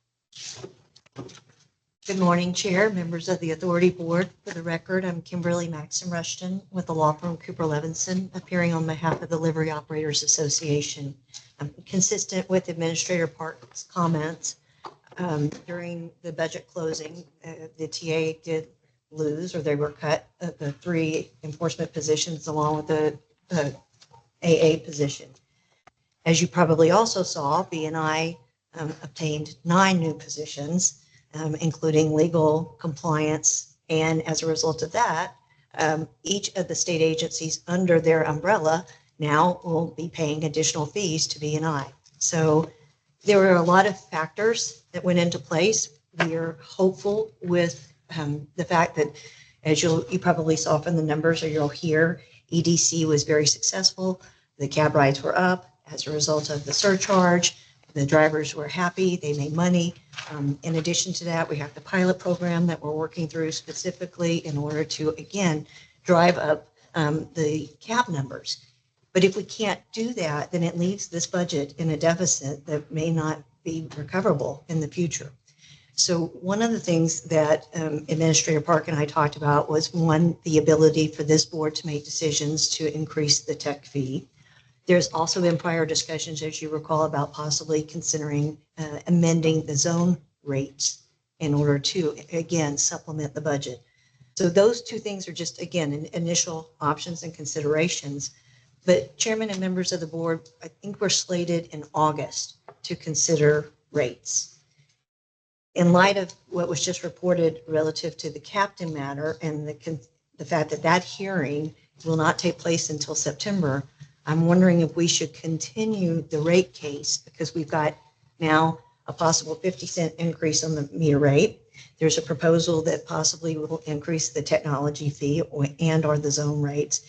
Good morning, Chair, members of the Authority Board. For the record, I'm Kimberly Maxim Rushton with the law firm Cooper Levinson, appearing on behalf of the Livery Operators Association. Consistent with Administrator Park's comments, during the budget closing, the TA did lose, or they were cut, the 3 enforcement positions along with the AA position. As you probably also saw, BNI obtained 9 new positions, including legal, compliance, and as a result of that, each of the state agencies under their umbrella now will be paying additional fees to BNI. So there were a lot of factors that went into place. We are hopeful with the fact that, as you probably saw from the numbers, or you'll hear, EDC was very successful. The cab rides were up as a result of the surcharge. The drivers were happy, they made money. In addition to that, we have the pilot program that we're working through specifically in order to, again, drive up the cab numbers. But if we can't do that, then it leaves this budget in a deficit that may not be recoverable in the future. So one of the things that Administrator Park and I talked about was, one, the ability for this board to make decisions to increase the tech fee. There's also been prior discussions, as you recall, about possibly considering amending the zone rates in order to, again, supplement the budget. So those two things are just, again, initial options and considerations. But Chairman and members of the board, I think we're slated in August to consider rates. In light of what was just reported relative to the captain matter and the fact that that hearing will not take place until September, I'm wondering if we should continue the rate case, because we've got now a possible 50-cent increase on the meter rate. There's a proposal that possibly will increase the technology fee or the zone rates.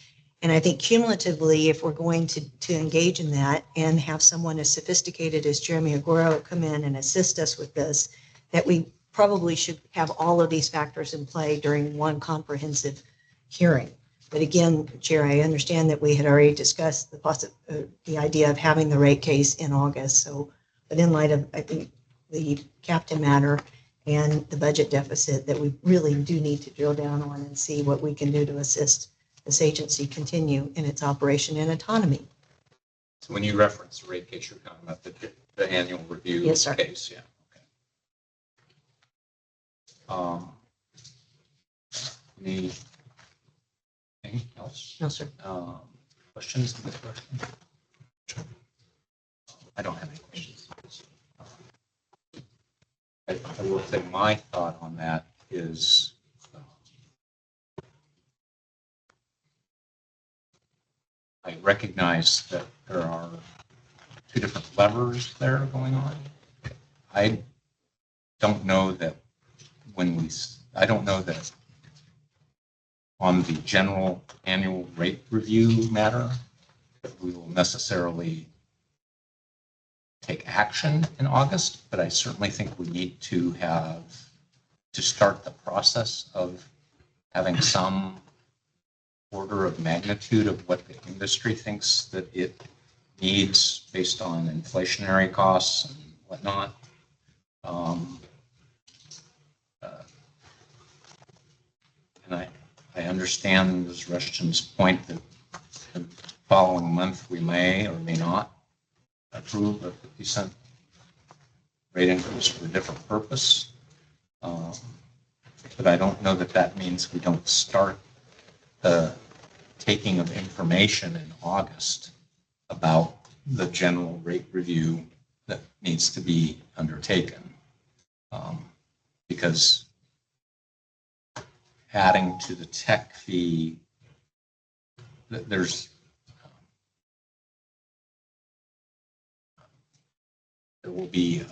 And I think cumulatively, if we're going to engage in that and have someone as sophisticated as Jeremy Aguero come in and assist us with this, that we probably should have all of these factors in play during one comprehensive hearing. But again, Chair, I understand that we had already discussed the idea of having the rate case in August. So, but in light of, I think, the captain matter and the budget deficit, that we really do need to drill down on and see what we can do to assist this agency continue in its operation and autonomy. So when you reference the rate case, you're talking about the annual review Yes, sir. case, yeah. Okay. Anything else? No, sir. Questions on this question? I don't have any questions. I will say my thought on that is I recognize that there are two different levers there going on. I don't know that I don't know that on the general annual rate review matter, that we will necessarily take action in August, but I certainly think we need to start the process of having some order of magnitude of what the industry thinks that it needs based on inflationary costs and whatnot. And I understand Ms. Rushton's point that the following month we may or may not approve a 50-cent rate increase for a different purpose. But I don't know that that means we don't start the taking of information in August about the general rate review that needs to be undertaken. Because adding to the tech fee, there will be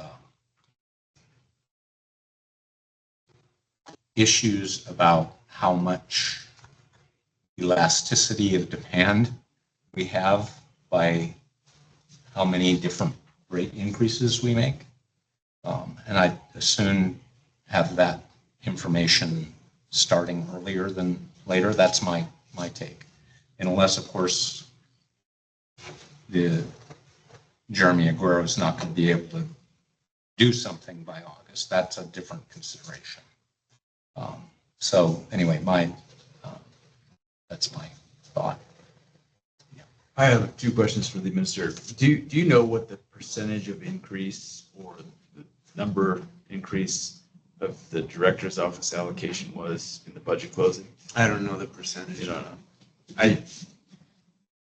issues about how much elasticity of demand we have by how many different rate increases we make. And I'd as soon have that information starting earlier than later. That's my take. And unless, of course, the Jeremy Aguero is not going to be able to do something by August. That's a different consideration. So anyway, that's my thought. I have two questions for the administrator. Do you know what the percentage of increase or the number increase of the director's office allocation was in the budget closing? I don't know the percentage. You don't know.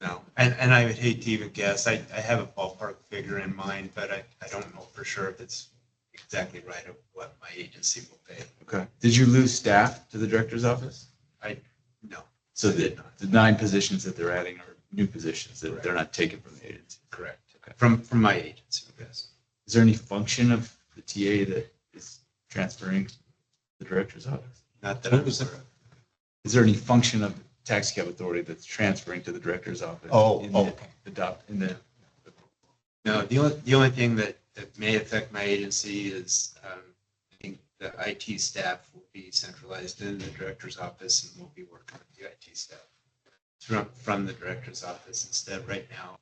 No, and I would hate to even guess. I have a ballpark figure in mind, but I don't know for sure if it's exactly right of what my agency will pay. Okay. Did you lose staff to the director's office? No, So the 9 positions that they're adding are new positions that they're not taken from the agency? correct. Okay. From my agency, yes. Is there any function of the TA that is transferring to the director's office? Not that I'm aware of. Is there any function of the Taxicab Authority that's transferring to the director's office? In the No, the only thing that may affect my agency is I think the IT staff will be centralized in the director's office and we'll be working with the IT staff from the director's office. Instead, right now,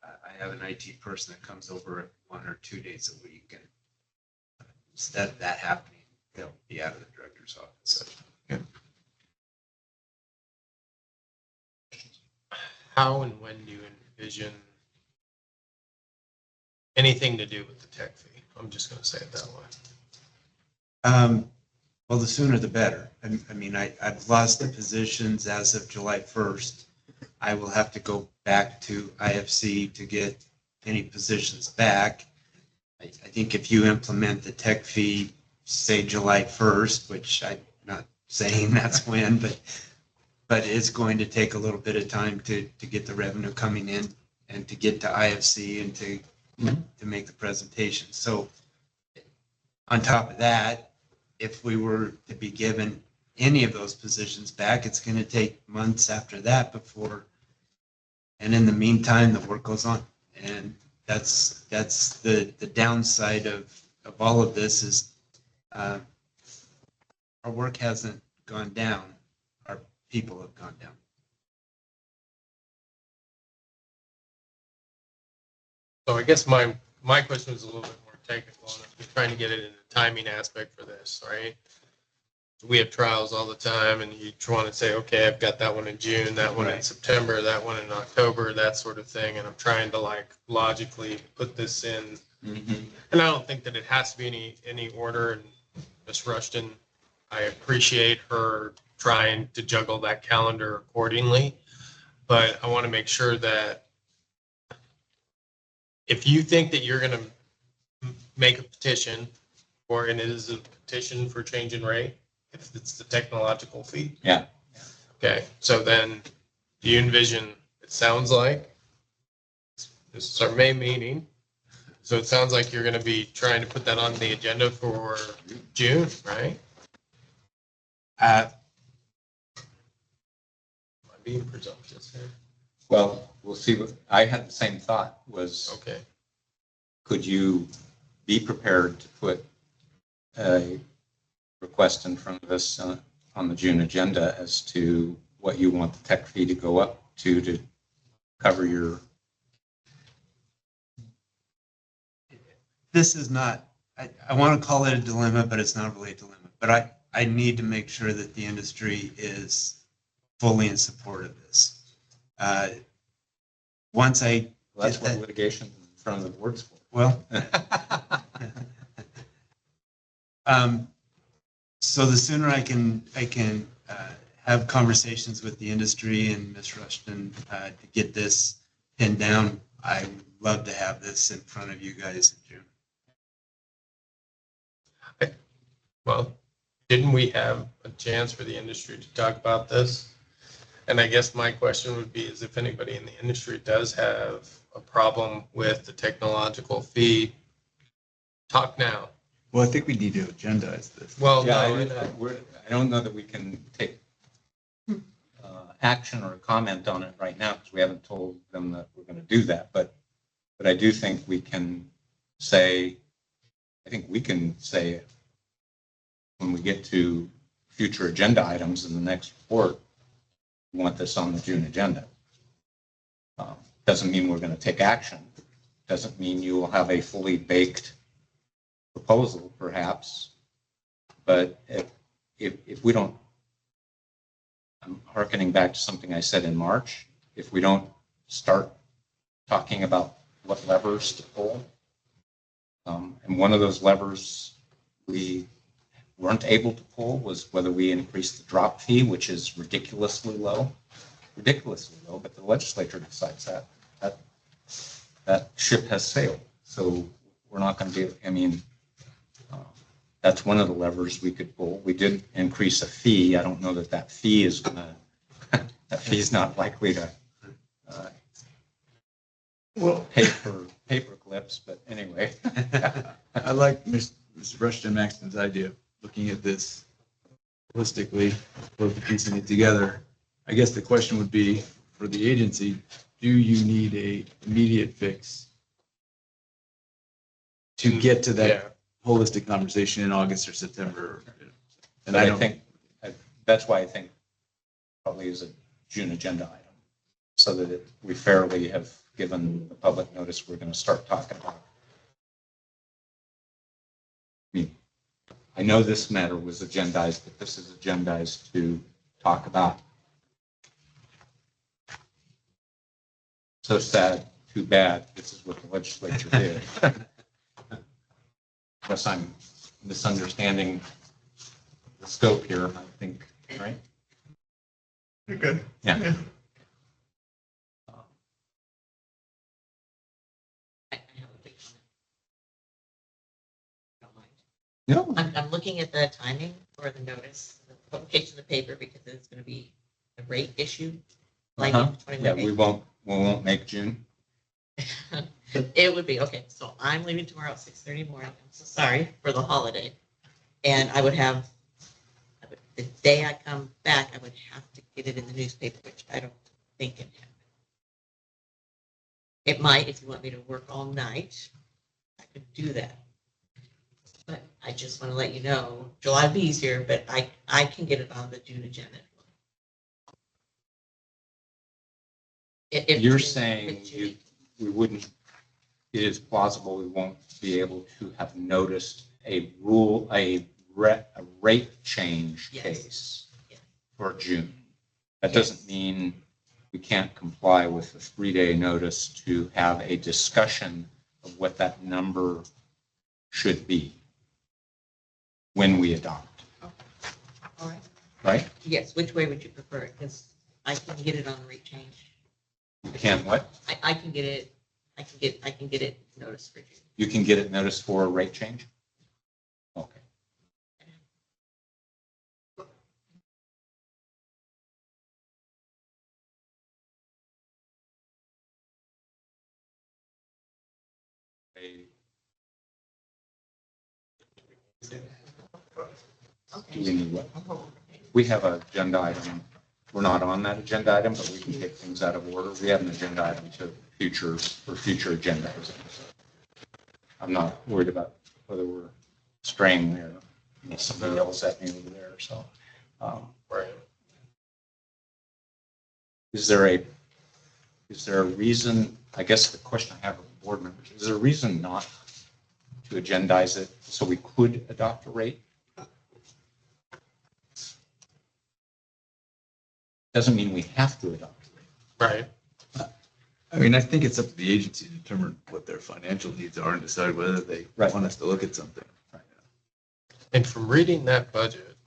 I have an IT person that comes over 1 or 2 days a week, and instead of that happening, they'll be out of the director's office. How and when do you envision anything to do with the tech fee? I'm just going to say it that way. Well, the sooner the better. I mean, I've lost the positions as of July 1st. I will have to go back to IFC to get any positions back. I think if you implement the tech fee, say July 1st, which I'm not saying that's when, but it's going to take a little bit of time to get the revenue coming in and to get to IFC and to make the presentation. So on top of that, if we were to be given any of those positions back, it's going to take months after that before, and in the meantime, the work goes on. And that's the downside of all of this is our work hasn't gone down. Our people have gone down. So I guess my question was a little bit more technical, and I'm trying to get it in the timing aspect for this, right? We have trials all the time, and you want to say, okay, I've got that one in June, that one in September, that one in October, that sort of thing, and I'm trying to like logically put this in. And I don't think that it has to be any order. And Ms. Rushton, I appreciate her trying to juggle that calendar accordingly, but I want to make sure that if you think that you're going to make a petition, and it is a petition for change in rate, if it's the technological fee. Yeah. Okay, so then do you envision, it sounds like, this is our May meeting, so it sounds like you're going to be trying to put that on the agenda for June, right? Am I being presumptuous here? Well, we'll see. I had the same thought was, Okay. could you be prepared to put a request in front of us on the June agenda as to what you want the tech fee to go up to cover your. This is not, I want to call it a dilemma, but it's not really a dilemma. But I need to make sure that the industry is fully in support of this. Once I Well, that's get what that, litigation in front of the board's for. well, so the sooner I can have conversations with the industry and Ms. Rushton to get this pinned down, I would love to have this in front of you guys in June. Well, didn't we have a chance for the industry to talk about this? And I guess my question would be is if anybody in the industry does have a problem with the technological fee, talk now. Well, I think we need to agendize this. Well, Yeah, no, I don't know that we can take action or comment on it right now because we haven't told them that we're going to do that. But I do think we can say, when we get to future agenda items in the next report, we want this on the June agenda. Doesn't mean we're going to take action. Doesn't mean you will have a fully baked proposal, perhaps. But if we don't, I'm hearkening back to something I said in March, if we don't start talking about what levers to pull, and one of those levers we weren't able to pull was whether we increase the drop fee, which is ridiculously low, but the legislature decides that. That ship has sailed. So we're not going to be, that's one of the levers we could pull. We did increase a fee. I don't know that fee is going to, that fee is not likely to pay for paper clips, but anyway. I like Ms. Rushton Maxton's idea of looking at this holistically, both piecing it together. I guess the question would be for the agency, do you need a immediate fix to get to that holistic conversation in August or September? And I think that's why I think probably is a June agenda item. so that we fairly have given the public notice we're going to start talking about. I mean, I know this matter was agendized, but this is agendized to talk about. So sad, too bad, this is what the legislature did. Unless I'm misunderstanding the scope here, I think, right? You're good. Yeah. I have a big comment. Don't mind. No. I'm looking at the timing for the notice, the publication of the paper, because it's going to be a rate issue. Like Uh-huh. 21 Yeah, days. we won't make June. It would be, okay, so I'm leaving tomorrow at 6:30 in the morning. I'm so sorry for the holiday. And the day I come back, I would have to get it in the newspaper, which I don't think can happen. It might, if you want me to work all night, I could do that. But I just want to let you know, July would be easier, but I can get it on the June agenda. If You're June- saying if June- we wouldn't, it is plausible we won't be able to have noticed a rate change Yes. case Yes. for June. That Yes. doesn't mean we can't comply with the 3-day notice to have a discussion of what that number should be when we adopt, All right. right? Yes, which way would you prefer it? Because I can get it on the rate change. You can what? I can get it, I can get it noticed for June. You can get it noticed for a rate change? Okay. Do we need what? We have an agenda item. We're not on that agenda item, but we can take things out of order. We have an agenda item for future agenda items. I'm not worried about whether we're straying there. Somebody else at me over there, so. Right. Is there a reason, I guess the question I have of the board members, is there a reason not to agendize it so we could adopt a rate? Doesn't mean we have to adopt a rate. Right. I mean, I think it's up to the agency to determine what their financial needs are and decide whether they Right. want us to look at something. And from reading that budget,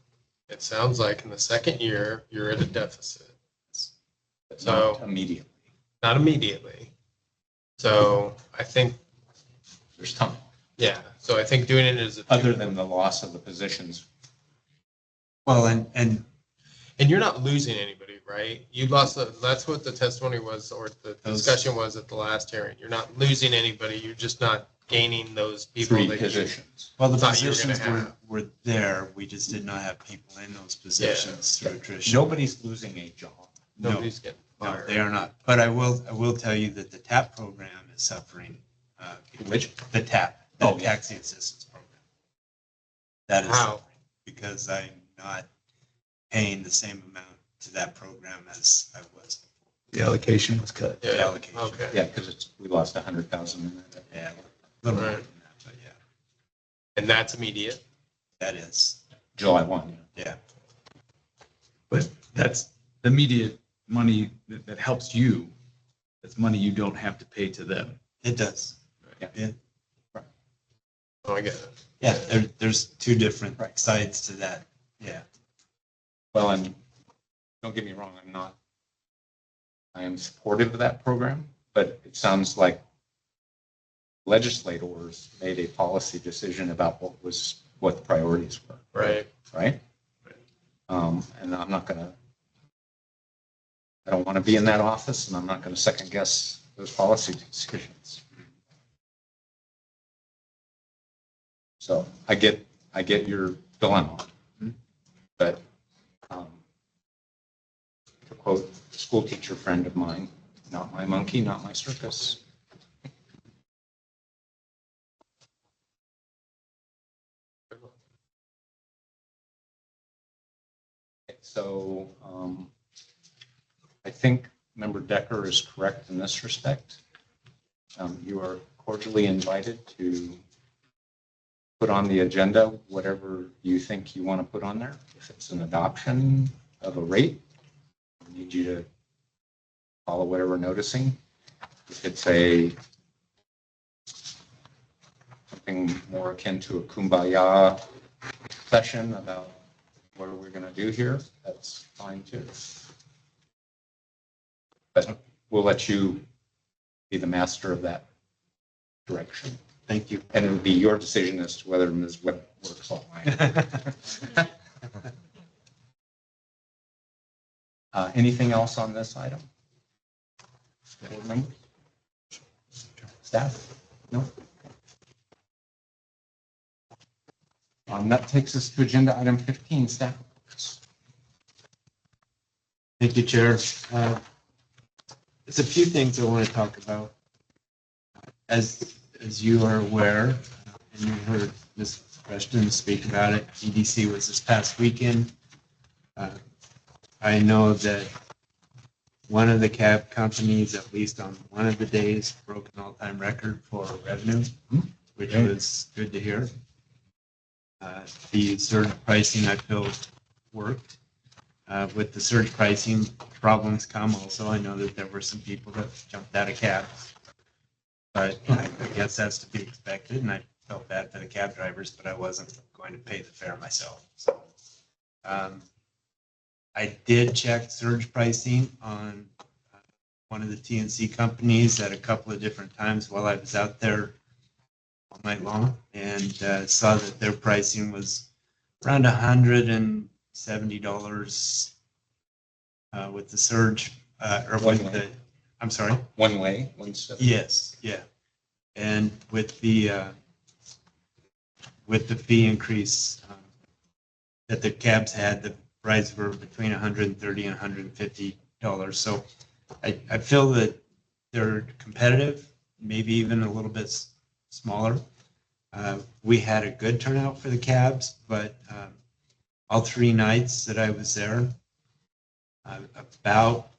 it sounds like in the second year, you're at a deficit. But So- not immediately. Not immediately. So I think, There's time, yeah, so I think doing it as a. other than the loss of the positions. Well, and And you're not losing anybody, right? You lost, that's what the testimony was, or the discussion was at the last hearing. You're not losing anybody, you're just not gaining those people Three that you. positions. well, the Thought you were gonna positions have. were there. We just did not have people in those positions through attrition. Nobody's losing a job. No, Nobody's getting no, fired. they are not. But I will tell you that the TAP program is suffering. Which? The TAP, the Oh, yeah. Taxi Assistance Program. That is How? suffering because I'm not paying the same amount to that program as I was. The allocation was cut. The Yeah, allocation. okay. Yeah, because we lost 100,000 in that. Yeah, a little more Right. than that, but yeah, And that's immediate. that is, July 1. yeah. But that's the immediate money that helps you. That's money you don't have to pay to them. It does. Yeah. Yeah, Oh, I get it. yeah, there's two different Right. sides to that. Yeah. Well, and don't get me wrong, I am supportive of that program, but it sounds like legislators made a policy decision about what the priorities were, Right. right? And I'm not gonna, I don't want to be in that office, and I'm not going to second guess those policy decisions. So I get your dilemma, but to quote a school teacher friend of mine, not my monkey, not my circus. So I think Member Decker is correct in this respect. You are cordially invited to put on the agenda whatever you think you want to put on there. If it's an adoption of a rate, I need you to follow whatever noticing. If it's something more akin to a kumbaya session about what are we going to do here, that's fine too. But we'll let you be the master of that direction. Thank you. And it'll be your decision as to whether Ms. Webb works online. Anything else on this item? Board members? Staff? No? That takes us to agenda item 15, staff. Thank you, Chair. There's a few things I want to talk about. As you are aware, and you heard Ms. Rushton speak about it, EDC was this past weekend. I know that one of the cab companies, at least on one of the days, broke an all-time record for revenue, which was good to hear. The surge pricing, I feel, worked. With the surge pricing, problems come also. I know that there were some people that jumped out of cabs, but I guess that's to be expected, and I felt bad for the cab drivers, but I wasn't going to pay the fare myself. So I did check surge pricing on one of the TNC companies at a couple of different times while I was out there all night long, and saw that their pricing was around $170 with the surge, or with the, I'm sorry? One way, one step. Yes, yeah. And with the fee increase that the cabs had, the rides were between $130 and $150. So I feel that they're competitive, maybe even a little bit smaller. We had a good turnout for the cabs, but all 3 nights that I was there, about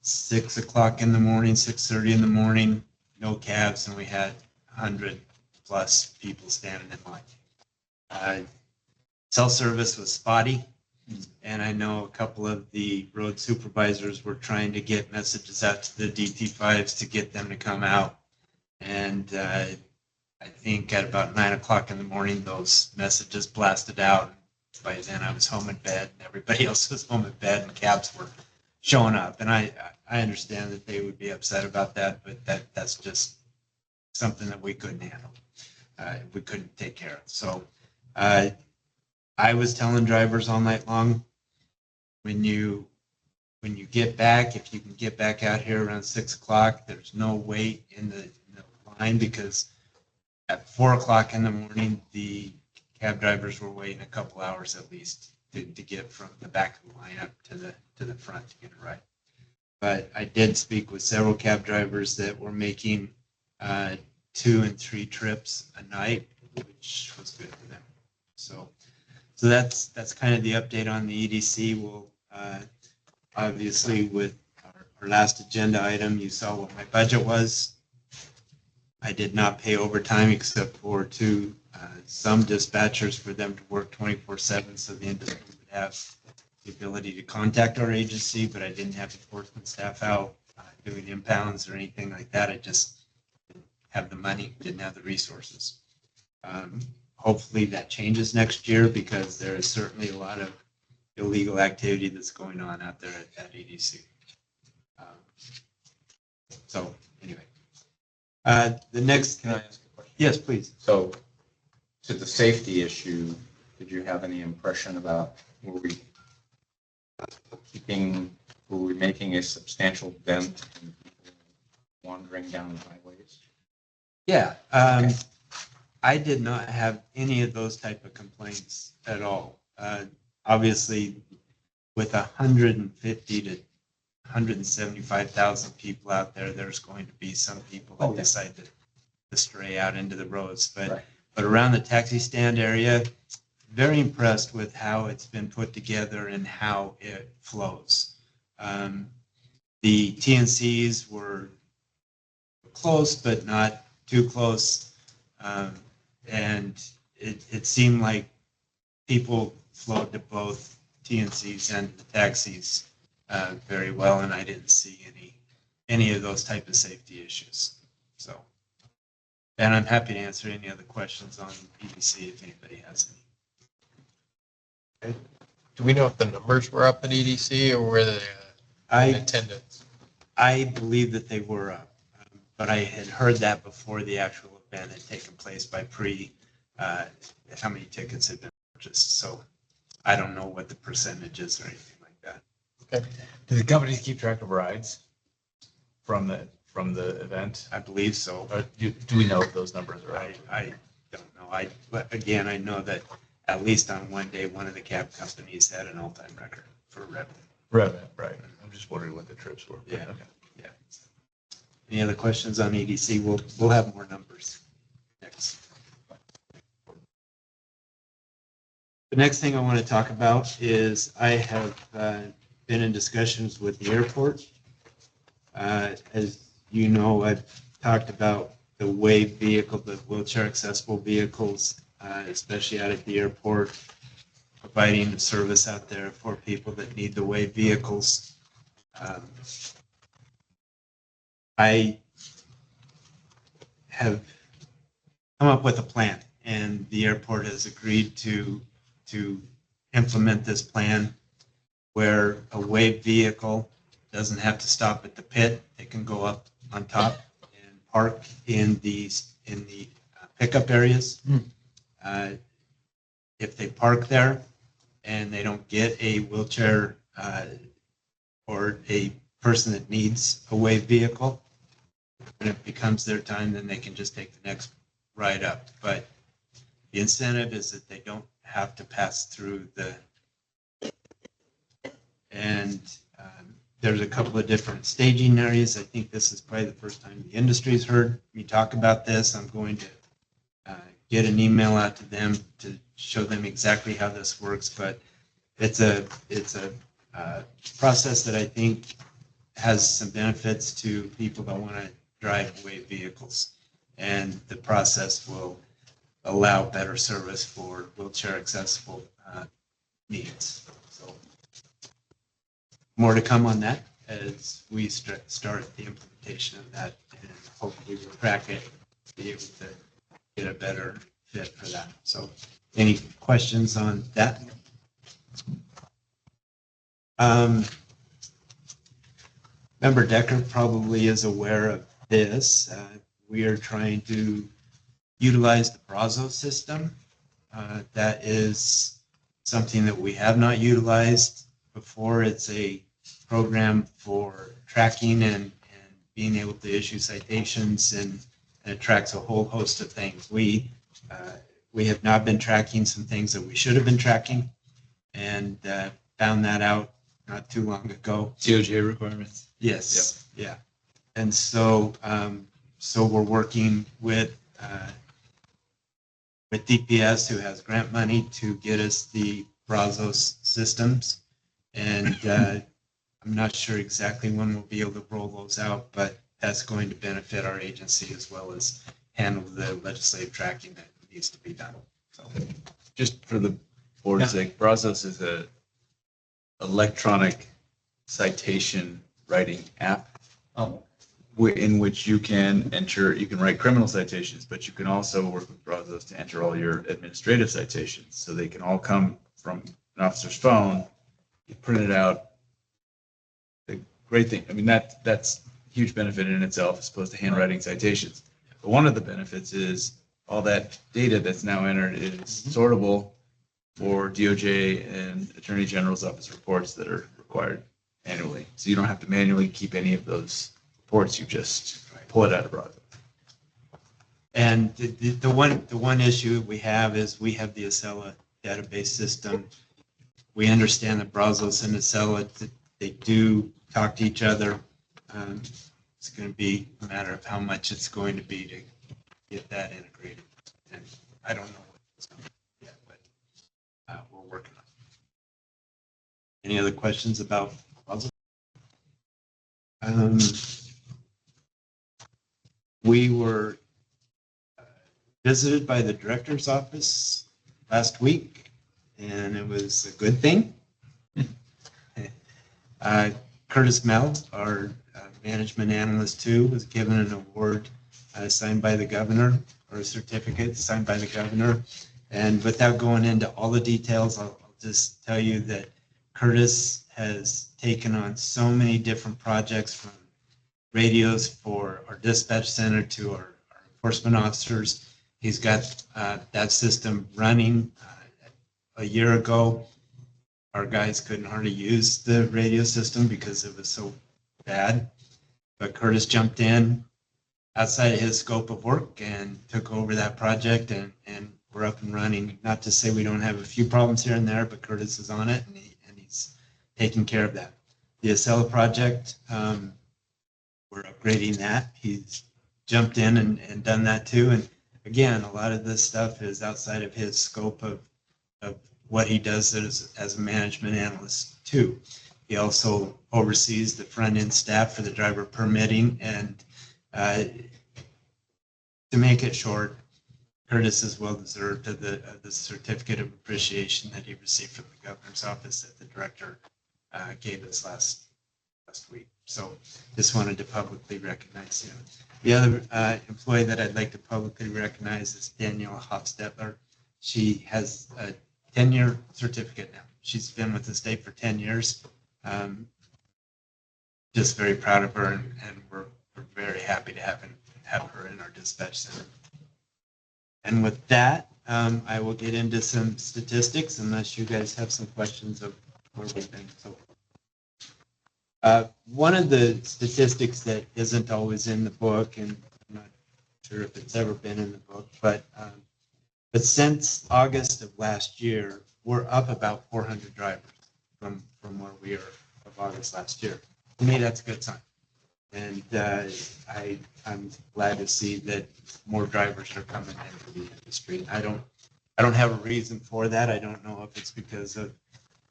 6 o'clock in the morning, 6:30 in the morning, no cabs, and we had 100 plus people standing in line. Cell service was spotty, and I know a couple of the road supervisors were trying to get messages out to the DT5s to get them to come out. And I think at about 9 o'clock in the morning, those messages blasted out. By then I was home in bed and everybody else was home in bed and cabs were showing up. And I understand that they would be upset about that, but that's just something that we couldn't handle. We couldn't take care of. So I was telling drivers all night long, when you get back, if you can get back out here around 6 o'clock, there's no wait in the line, because at 4 o'clock in the morning, the cab drivers were waiting a couple hours at least to get from the back of the line up to the front to get a ride. But I did speak with several cab drivers that were making 2 and 3 trips a night, which was good for them. So that's kind of the update on the EDC. We'll obviously, with our last agenda item, you saw what my budget was. I did not pay overtime except for to some dispatchers for them to work 24/7, so the industry would have the ability to contact our agency, but I didn't have enforcement staff out doing impounds or anything like that. I just didn't have the money, didn't have the resources. Hopefully that changes next year, because there is certainly a lot of illegal activity that's going on out there at EDC. So anyway, the next. Can I ask a question? Yes, please. So to the safety issue, did you have any impression about, were we making a substantial dent in people wandering down highways? Yeah, I did not have any of those type of complaints at all. Obviously, with 150 to 175,000 people out there, there's going to be some people that decide to stray out into the roads. But around the taxi stand area, very impressed with how it's been put together and how it flows. The TNCs were close, but not too close. And it seemed like people flowed to both TNCs and the taxis very well, and I didn't see any of those type of safety issues. So, and I'm happy to answer any other questions on EDC if anybody has any. Do we know if the numbers were up at EDC or were they in I attendance? I believe that they were up, but I had heard that before the actual event had taken place by how many tickets had been purchased. So I don't know what the percentage is or anything like that. Do the companies keep track of rides from the event? I believe so. Or do we know if those numbers are right? I don't know. But again, I know that at least on one day, one of the cab companies had an all-time record for revenue. Right. I'm just wondering what the trips were. Yeah. Okay. Yeah. Any other questions on EDC? We'll have more numbers next. The next thing I want to talk about is I have been in discussions with the airport. As you know, I've talked about the WAVE vehicle, the wheelchair accessible vehicles, especially out at the airport, providing the service out there for people that need the WAVE vehicles. I have come up with a plan, and the airport has agreed to implement this plan where a WAVE vehicle doesn't have to stop at the pit. It can go up on top and park in the pickup areas. If they park there and they don't get a wheelchair or a person that needs a WAVE vehicle, when it becomes their time, then they can just take the next ride up. But the incentive is that they don't have to pass through and there's a couple of different staging areas. I think this is probably the first time the industry's heard me talk about this. I'm going to get an email out to them to show them exactly how this works, but it's a process that I think has some benefits to people that want to drive WAVE vehicles. And the process will allow better service for wheelchair accessible needs. So more to come on that as we start the implementation of that, and hopefully we'll crack it, be able to get a better fit for that. So any questions on that? Member Decker probably is aware of this. We are trying to utilize the Brazos system. That is something that we have not utilized before. It's a program for tracking and being able to issue citations, and it tracks a whole host of things. We have not been tracking some things that we should have been tracking, and found that out not too long ago. DOJ requirements. Yes. Yep. Yeah. And so, so we're working with DPS, who has grant money, to get us the Brazos systems. And I'm not sure exactly when we'll be able to roll those out, but that's going to benefit our agency as well as handle the legislative tracking that needs to be done. So, Just for the board's sake, Brazos is a electronic citation writing app. In which you can write criminal citations, but you can also work with Brazos to enter all your administrative citations. So they can all come from an officer's phone, you print it out. The great thing, I mean, that's a huge benefit in itself as opposed to handwriting citations. But one of the benefits is all that data that's now entered is sortable for DOJ and Attorney General's office reports that are required annually. So you don't have to manually keep any of those reports, you just pull it out of Brazos. and the one issue we have is we have the Acela database system. We understand that Brazos and Acela, they do talk to each other. It's going to be a matter of how much it's going to be to get that integrated. And I don't know what it's going to be yet, but we're working on it. Any other questions about Brazos? We were visited by the director's office last week, and it was a good thing. Curtis Mel, our management analyst too, was given an award signed by the governor, or a certificate signed by the governor. And without going into all the details, I'll just tell you that Curtis has taken on so many different projects, from radios for our dispatch center to our enforcement officers. He's got that system running. A year ago, our guys couldn't hardly use the radio system because it was so bad. But Curtis jumped in outside of his scope of work and took over that project, and we're up and running. Not to say we don't have a few problems here and there, but Curtis is on it, and he's taking care of that. The Acela project, we're upgrading that. He's jumped in and done that too. And again, a lot of this stuff is outside of his scope of what he does as a management analyst too. He also oversees the front end staff for the driver permitting. And to make it short, Curtis is well deserved of the certificate of appreciation that he received from the governor's office that the director gave us last week. So just wanted to publicly recognize him. The other employee that I'd like to publicly recognize is Danielle Hofstetler. She has a 10-year certificate now. She's been with the state for 10 years. Just very proud of her, and we're very happy to have her in our dispatch center. And with that, I will get into some statistics unless you guys have some questions of where we've been. So, one of the statistics that isn't always in the book, and I'm not sure if it's ever been in the book, but since August of last year, we're up about 400 drivers from where we were of August last year. To me, that's a good sign. And I'm glad to see that more drivers are coming into the industry. I don't have a reason for that. I don't know if it's because of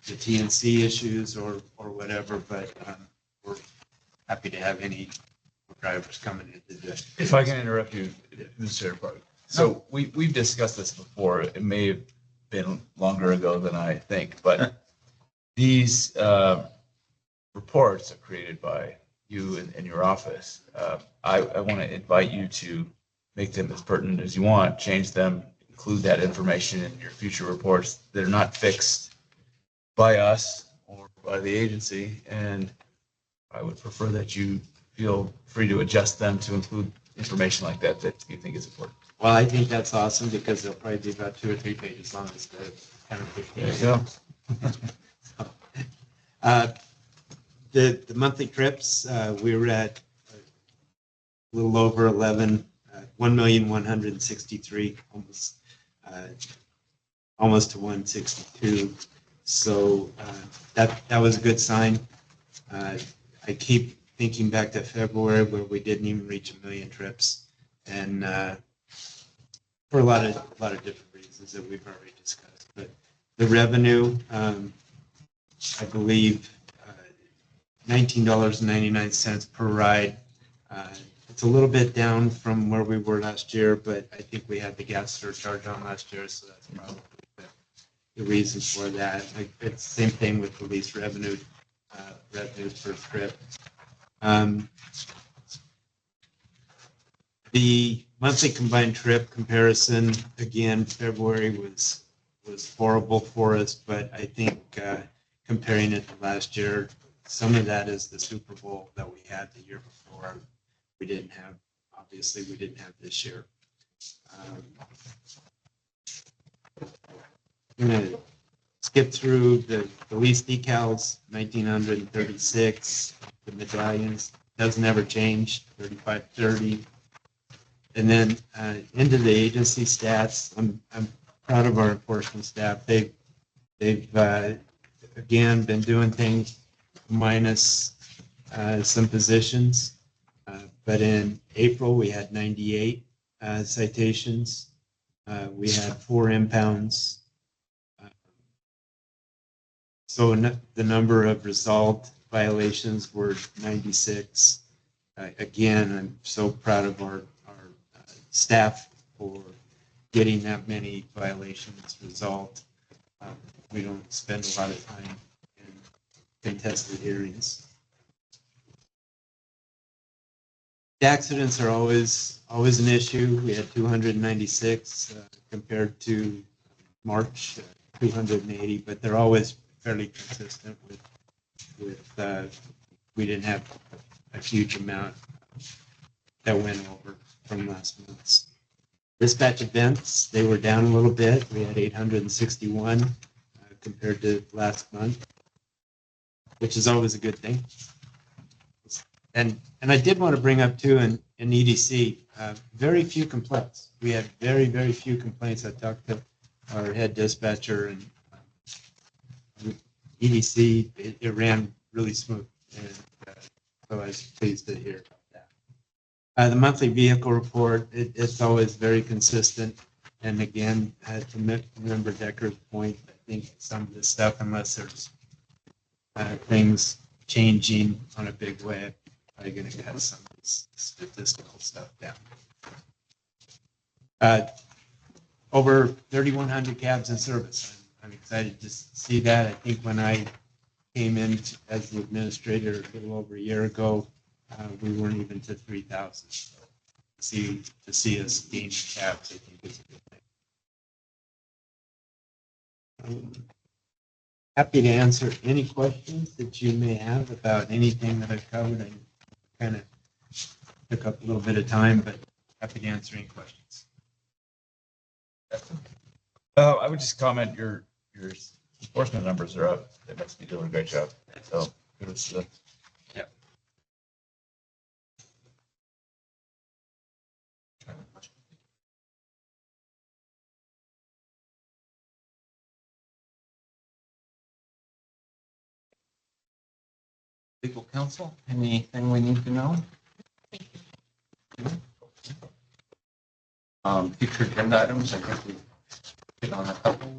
the TNC issues or whatever, but we're happy to have any drivers coming into this. If I can interrupt you, Mr. Park. So we've discussed this before. It may have been longer ago than I think, but these reports are created by you and your office. I want to invite you to make them as pertinent as you want, change them, include that information in your future reports. They're not fixed by us or by the agency, and I would prefer that you feel free to adjust them to include information like that you think is important. Well, I think that's awesome because they'll probably be about 2 or 3 pages long instead of 10 or 15. There you go. The monthly trips, we were at a little over 1,163,000, almost to 162. So that was a good sign. I keep thinking back to February where we didn't even reach 1 million trips, and for a lot of different reasons that we've already discussed. But the revenue, I believe, $19.99 per ride. It's a little bit down from where we were last year, but I think we had the gas surcharge on last year, so that's probably the reason for that. It's the same thing with police revenue per trip. The monthly combined trip comparison, again, February was horrible for us, but I think comparing it to last year, some of that is the Super Bowl that we had the year before. We didn't have this year. I'm going to skip through the lease decals, 1,936. The medallions doesn't ever change, 3,530. And then into the agency stats, I'm proud of our enforcement staff. They've again been doing things minus some positions. But in April, we had 98 citations. We had 4 impounds. So the number of resolved violations were 96. Again, I'm so proud of our staff for getting that many violations resolved. We don't spend a lot of time in contested hearings. The accidents are always an issue. We had 296 compared to March, 280, but they're always fairly consistent with we didn't have a huge amount that went over from last month's. Dispatch events, they were down a little bit. We had 861 compared to last month, which is always a good thing. And I did want to bring up too in EDC, very few complaints. We had very, very few complaints. I talked to our head dispatcher and EDC, it ran really smooth. And so I was pleased to hear about that. The monthly vehicle report, it's always very consistent. And again, to remember Decker's point, I think some of this stuff, unless there's things changing on a big way, I'm going to cut some of this statistical stuff down. Over 3,100 cabs in service. I'm excited to see that. I think when I came in as the administrator a little over a year ago, we weren't even to 3,000. To see us gain cabs, I think is a good thing. Happy to answer any questions that you may have about anything that I've covered. I kind of took up a little bit of time, but happy to answer any questions. I would just comment your enforcement numbers are up. They must be doing a great job. So kudos to them. Yeah. Legal counsel, anything we need to know? Future agenda items, I think we hit on a couple.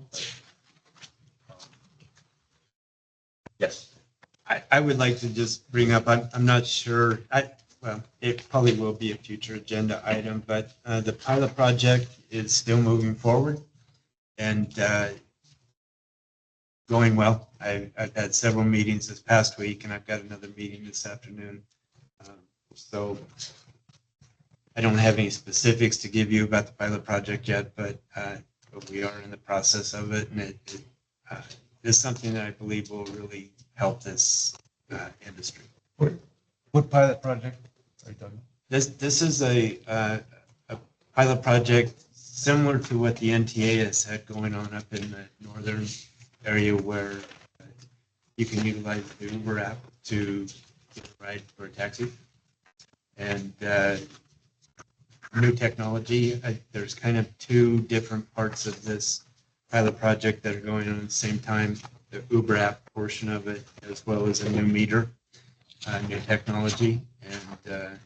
Yes. I would like to just bring up, I'm not sure, well, it probably will be a future agenda item, but the pilot project is still moving forward and going well. I've had several meetings this past week and I've got another meeting this afternoon. So I don't have any specifics to give you about the pilot project yet, but we are in the process of it, and it is something that I believe will really help this industry. What pilot project are you talking about? This is a pilot project similar to what the NTA has had going on up in the northern area where you can utilize the Uber app to get a ride for a taxi. And new technology. There's kind of two different parts of this pilot project that are going on at the same time. The Uber app portion of it, as well as a new meter, new technology. And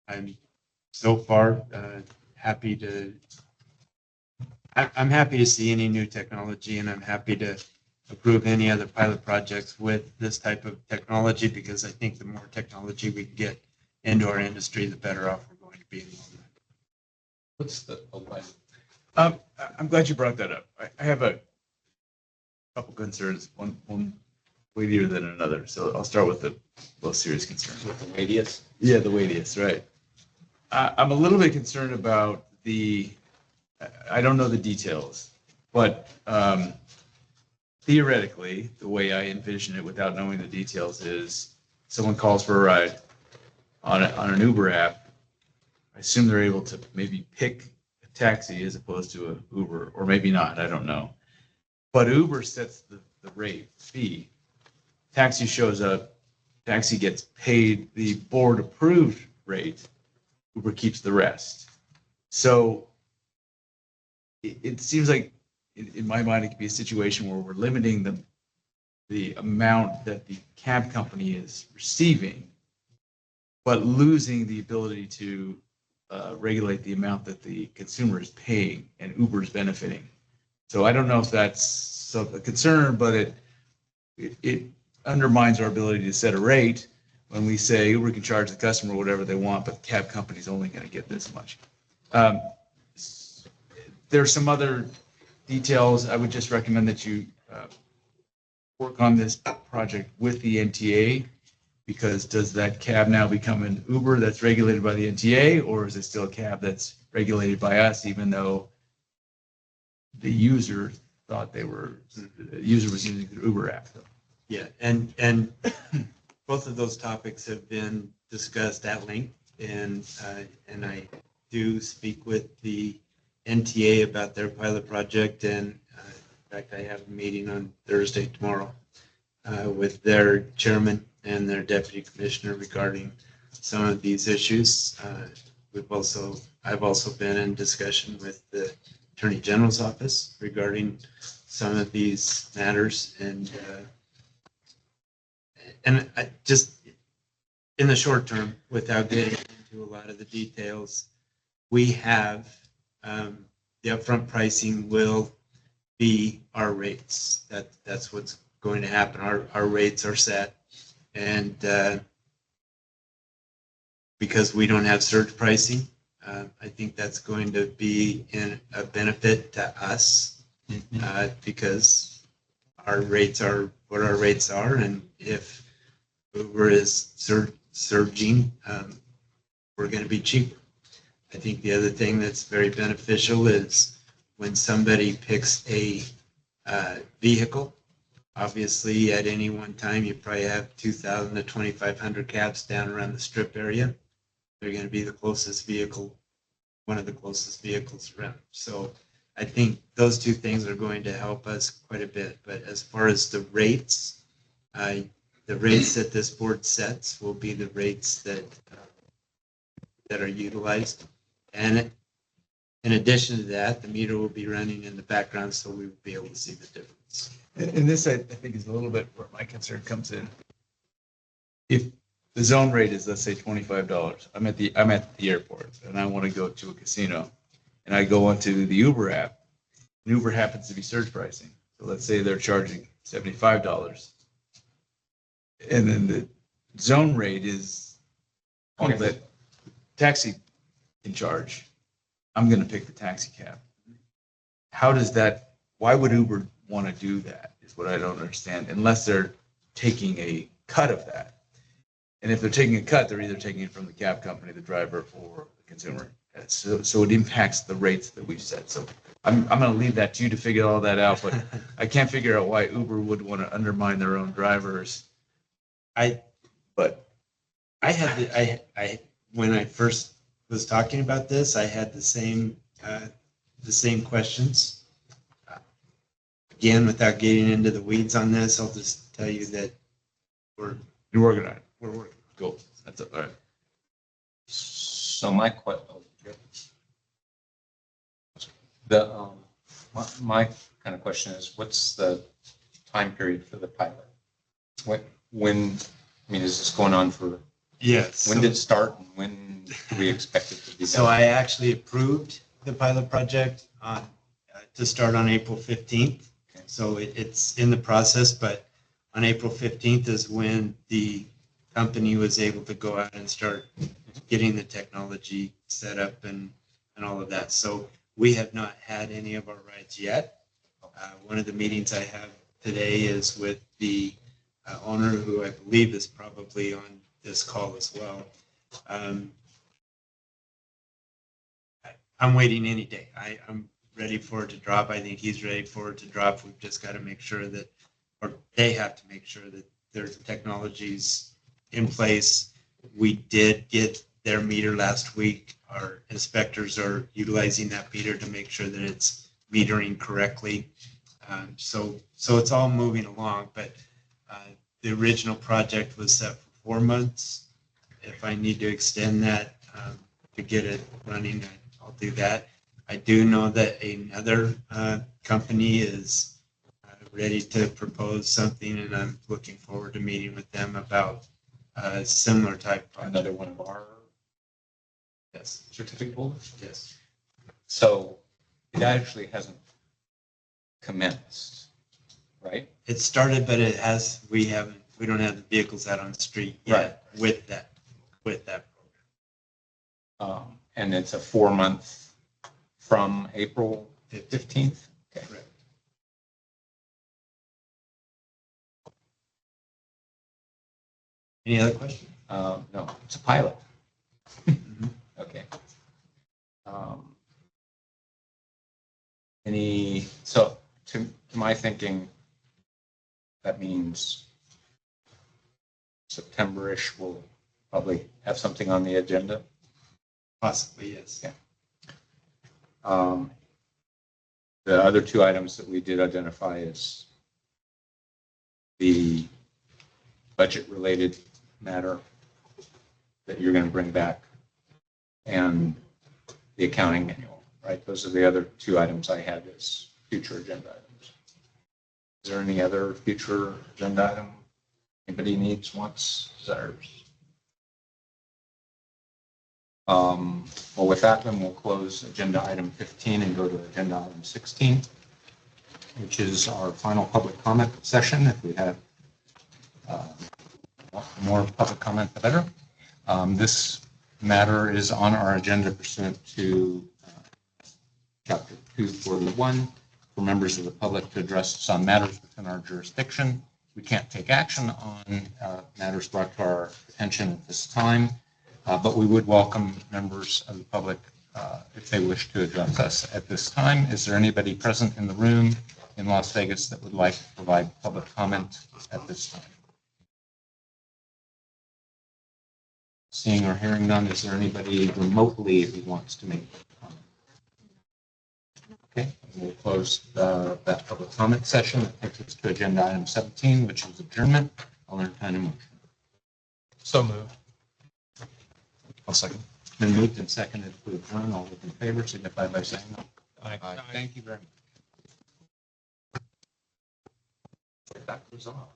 I'm so far happy to, I'm happy to see any new technology, and I'm happy to approve any other pilot projects with this type of technology, because I think the more technology we get into our industry, the better off we're going to be in the long run. What's the line? I'm glad you brought that up. I have a couple concerns, one weightier than another. So I'll start with the most serious concern. With the radius? Yeah, the weightiest, right. I'm a little bit concerned about I don't know the details, but theoretically, the way I envision it without knowing the details is someone calls for a ride on an Uber app. I assume they're able to maybe pick a taxi as opposed to an Uber, or maybe not, I don't know. But Uber sets the rate fee. Taxi shows up, taxi gets paid the board approved rate, Uber keeps the rest. So it seems like in my mind, it could be a situation where we're limiting the amount that the cab company is receiving, but losing the ability to regulate the amount that the consumer is paying and Uber is benefiting. So I don't know if that's a concern, but it undermines our ability to set a rate when we say Uber can charge the customer whatever they want, but the cab company's only going to get this much. Um, There's some other details. I would just recommend that you work on this project with the NTA, because does that cab now become an Uber that's regulated by the NTA, or is it still a cab that's regulated by us, even though the user thought the user was using the Uber app? Yeah, and both of those topics have been discussed at length, and I do speak with the NTA about their pilot project, and in fact, I have a meeting on Thursday tomorrow with their chairman and their deputy commissioner regarding some of these issues. I've also been in discussion with the Attorney General's office regarding some of these matters, and I just, in the short term, without getting into a lot of the details, we have the upfront pricing will be our rates. That's what's going to happen. Our rates are set, and because we don't have surge pricing, I think that's going to be a benefit to us because our rates are what our rates are, and if Uber is surging, we're going to be cheaper. I think the other thing that's very beneficial is when somebody picks a vehicle. Obviously, at any one time, you probably have 2,000 to 2,500 cabs down around the strip area. They're going to be the closest vehicle, one of the closest vehicles around. So I think those two things are going to help us quite a bit. But as far as the rates that this board sets will be the rates that are utilized. And in addition to that, the meter will be running in the background, so we will be able to see the difference. And this, I think, is a little bit where my concern comes in. If the zone rate is, let's say, $25, I'm at the airport and I want to go to a casino, and I go onto the Uber app, and Uber happens to be surge pricing. So let's say they're charging $75, and then the zone rate is all that taxi can charge. I'm going to pick the taxi cab. How does that? Why would Uber want to do that? Is what I don't understand. Unless they're taking a cut of that, and if they're taking a cut, they're either taking it from the cab company, the driver, or the consumer. So it impacts the rates that we've set. So I'm going to leave that to you to figure all that out. But I can't figure out why Uber would want to undermine their own drivers. When I first was talking about this, I had the same questions. Again, without getting into the weeds on this, I'll just tell you that You're working on it. we're working. Cool. That's all right. So my kind of question is, what's the time period for the pilot? Is this going on for? Yes. When did it start, and when do we expect it to be done? So I actually approved the pilot project to start on April 15th. Okay. So it's in the process, but on April 15th is when the company was able to go out and start getting the technology set up and all of that. So we have not had any of our rides yet. One of the meetings I have today is with the owner, who I believe is probably on this call as well. I'm waiting any day. I'm ready for it to drop. I think he's ready for it to drop. We've just got to make sure that, or they have to make sure that there's technologies in place. We did get their meter last week. Our inspectors are utilizing that meter to make sure that it's metering correctly. So it's all moving along, but the original project was set for 4 months. If I need to extend that to get it running, I'll do that. I do know that another company is ready to propose something, and I'm looking forward to meeting with them about a similar type project. Another one of our Yes. certificate holders? Yes. So it actually hasn't commenced, right? It started, but we haven't we don't have the vehicles out on the street yet with that program. And it's a 4-month from April 15th? Okay. Correct. Any other questions? No, it's a pilot. Okay. So to my thinking, that means September-ish, we'll probably have something on the agenda. Possibly, yes. Yeah. The other two items that we did identify is the budget-related matter that you're going to bring back and the accounting manual, right? Those are the other two items I had as future agenda items. Is there any other future agenda item anybody needs, wants, desires? Well, with that, then we'll close agenda item 15 and go to agenda item 16, which is our final public comment session. If we have more public comment, the better. This matter is on our agenda pursuant to Chapter 241 for members of the public to address us on matters within our jurisdiction. We can't take action on matters brought to our attention at this time, but we would welcome members of the public if they wish to address us at this time. Is there anybody present in the room in Las Vegas that would like to provide public comment at this time? Seeing or hearing none, is there anybody remotely who wants to make a comment? Okay, we'll close that public comment session. That takes us to agenda item 17, which is adjournment. I'll entertain a motion. So moved. I'll second. Been moved and seconded to adjourn. All those in favor signify by saying aye. Aye. Thank you very much. That goes off.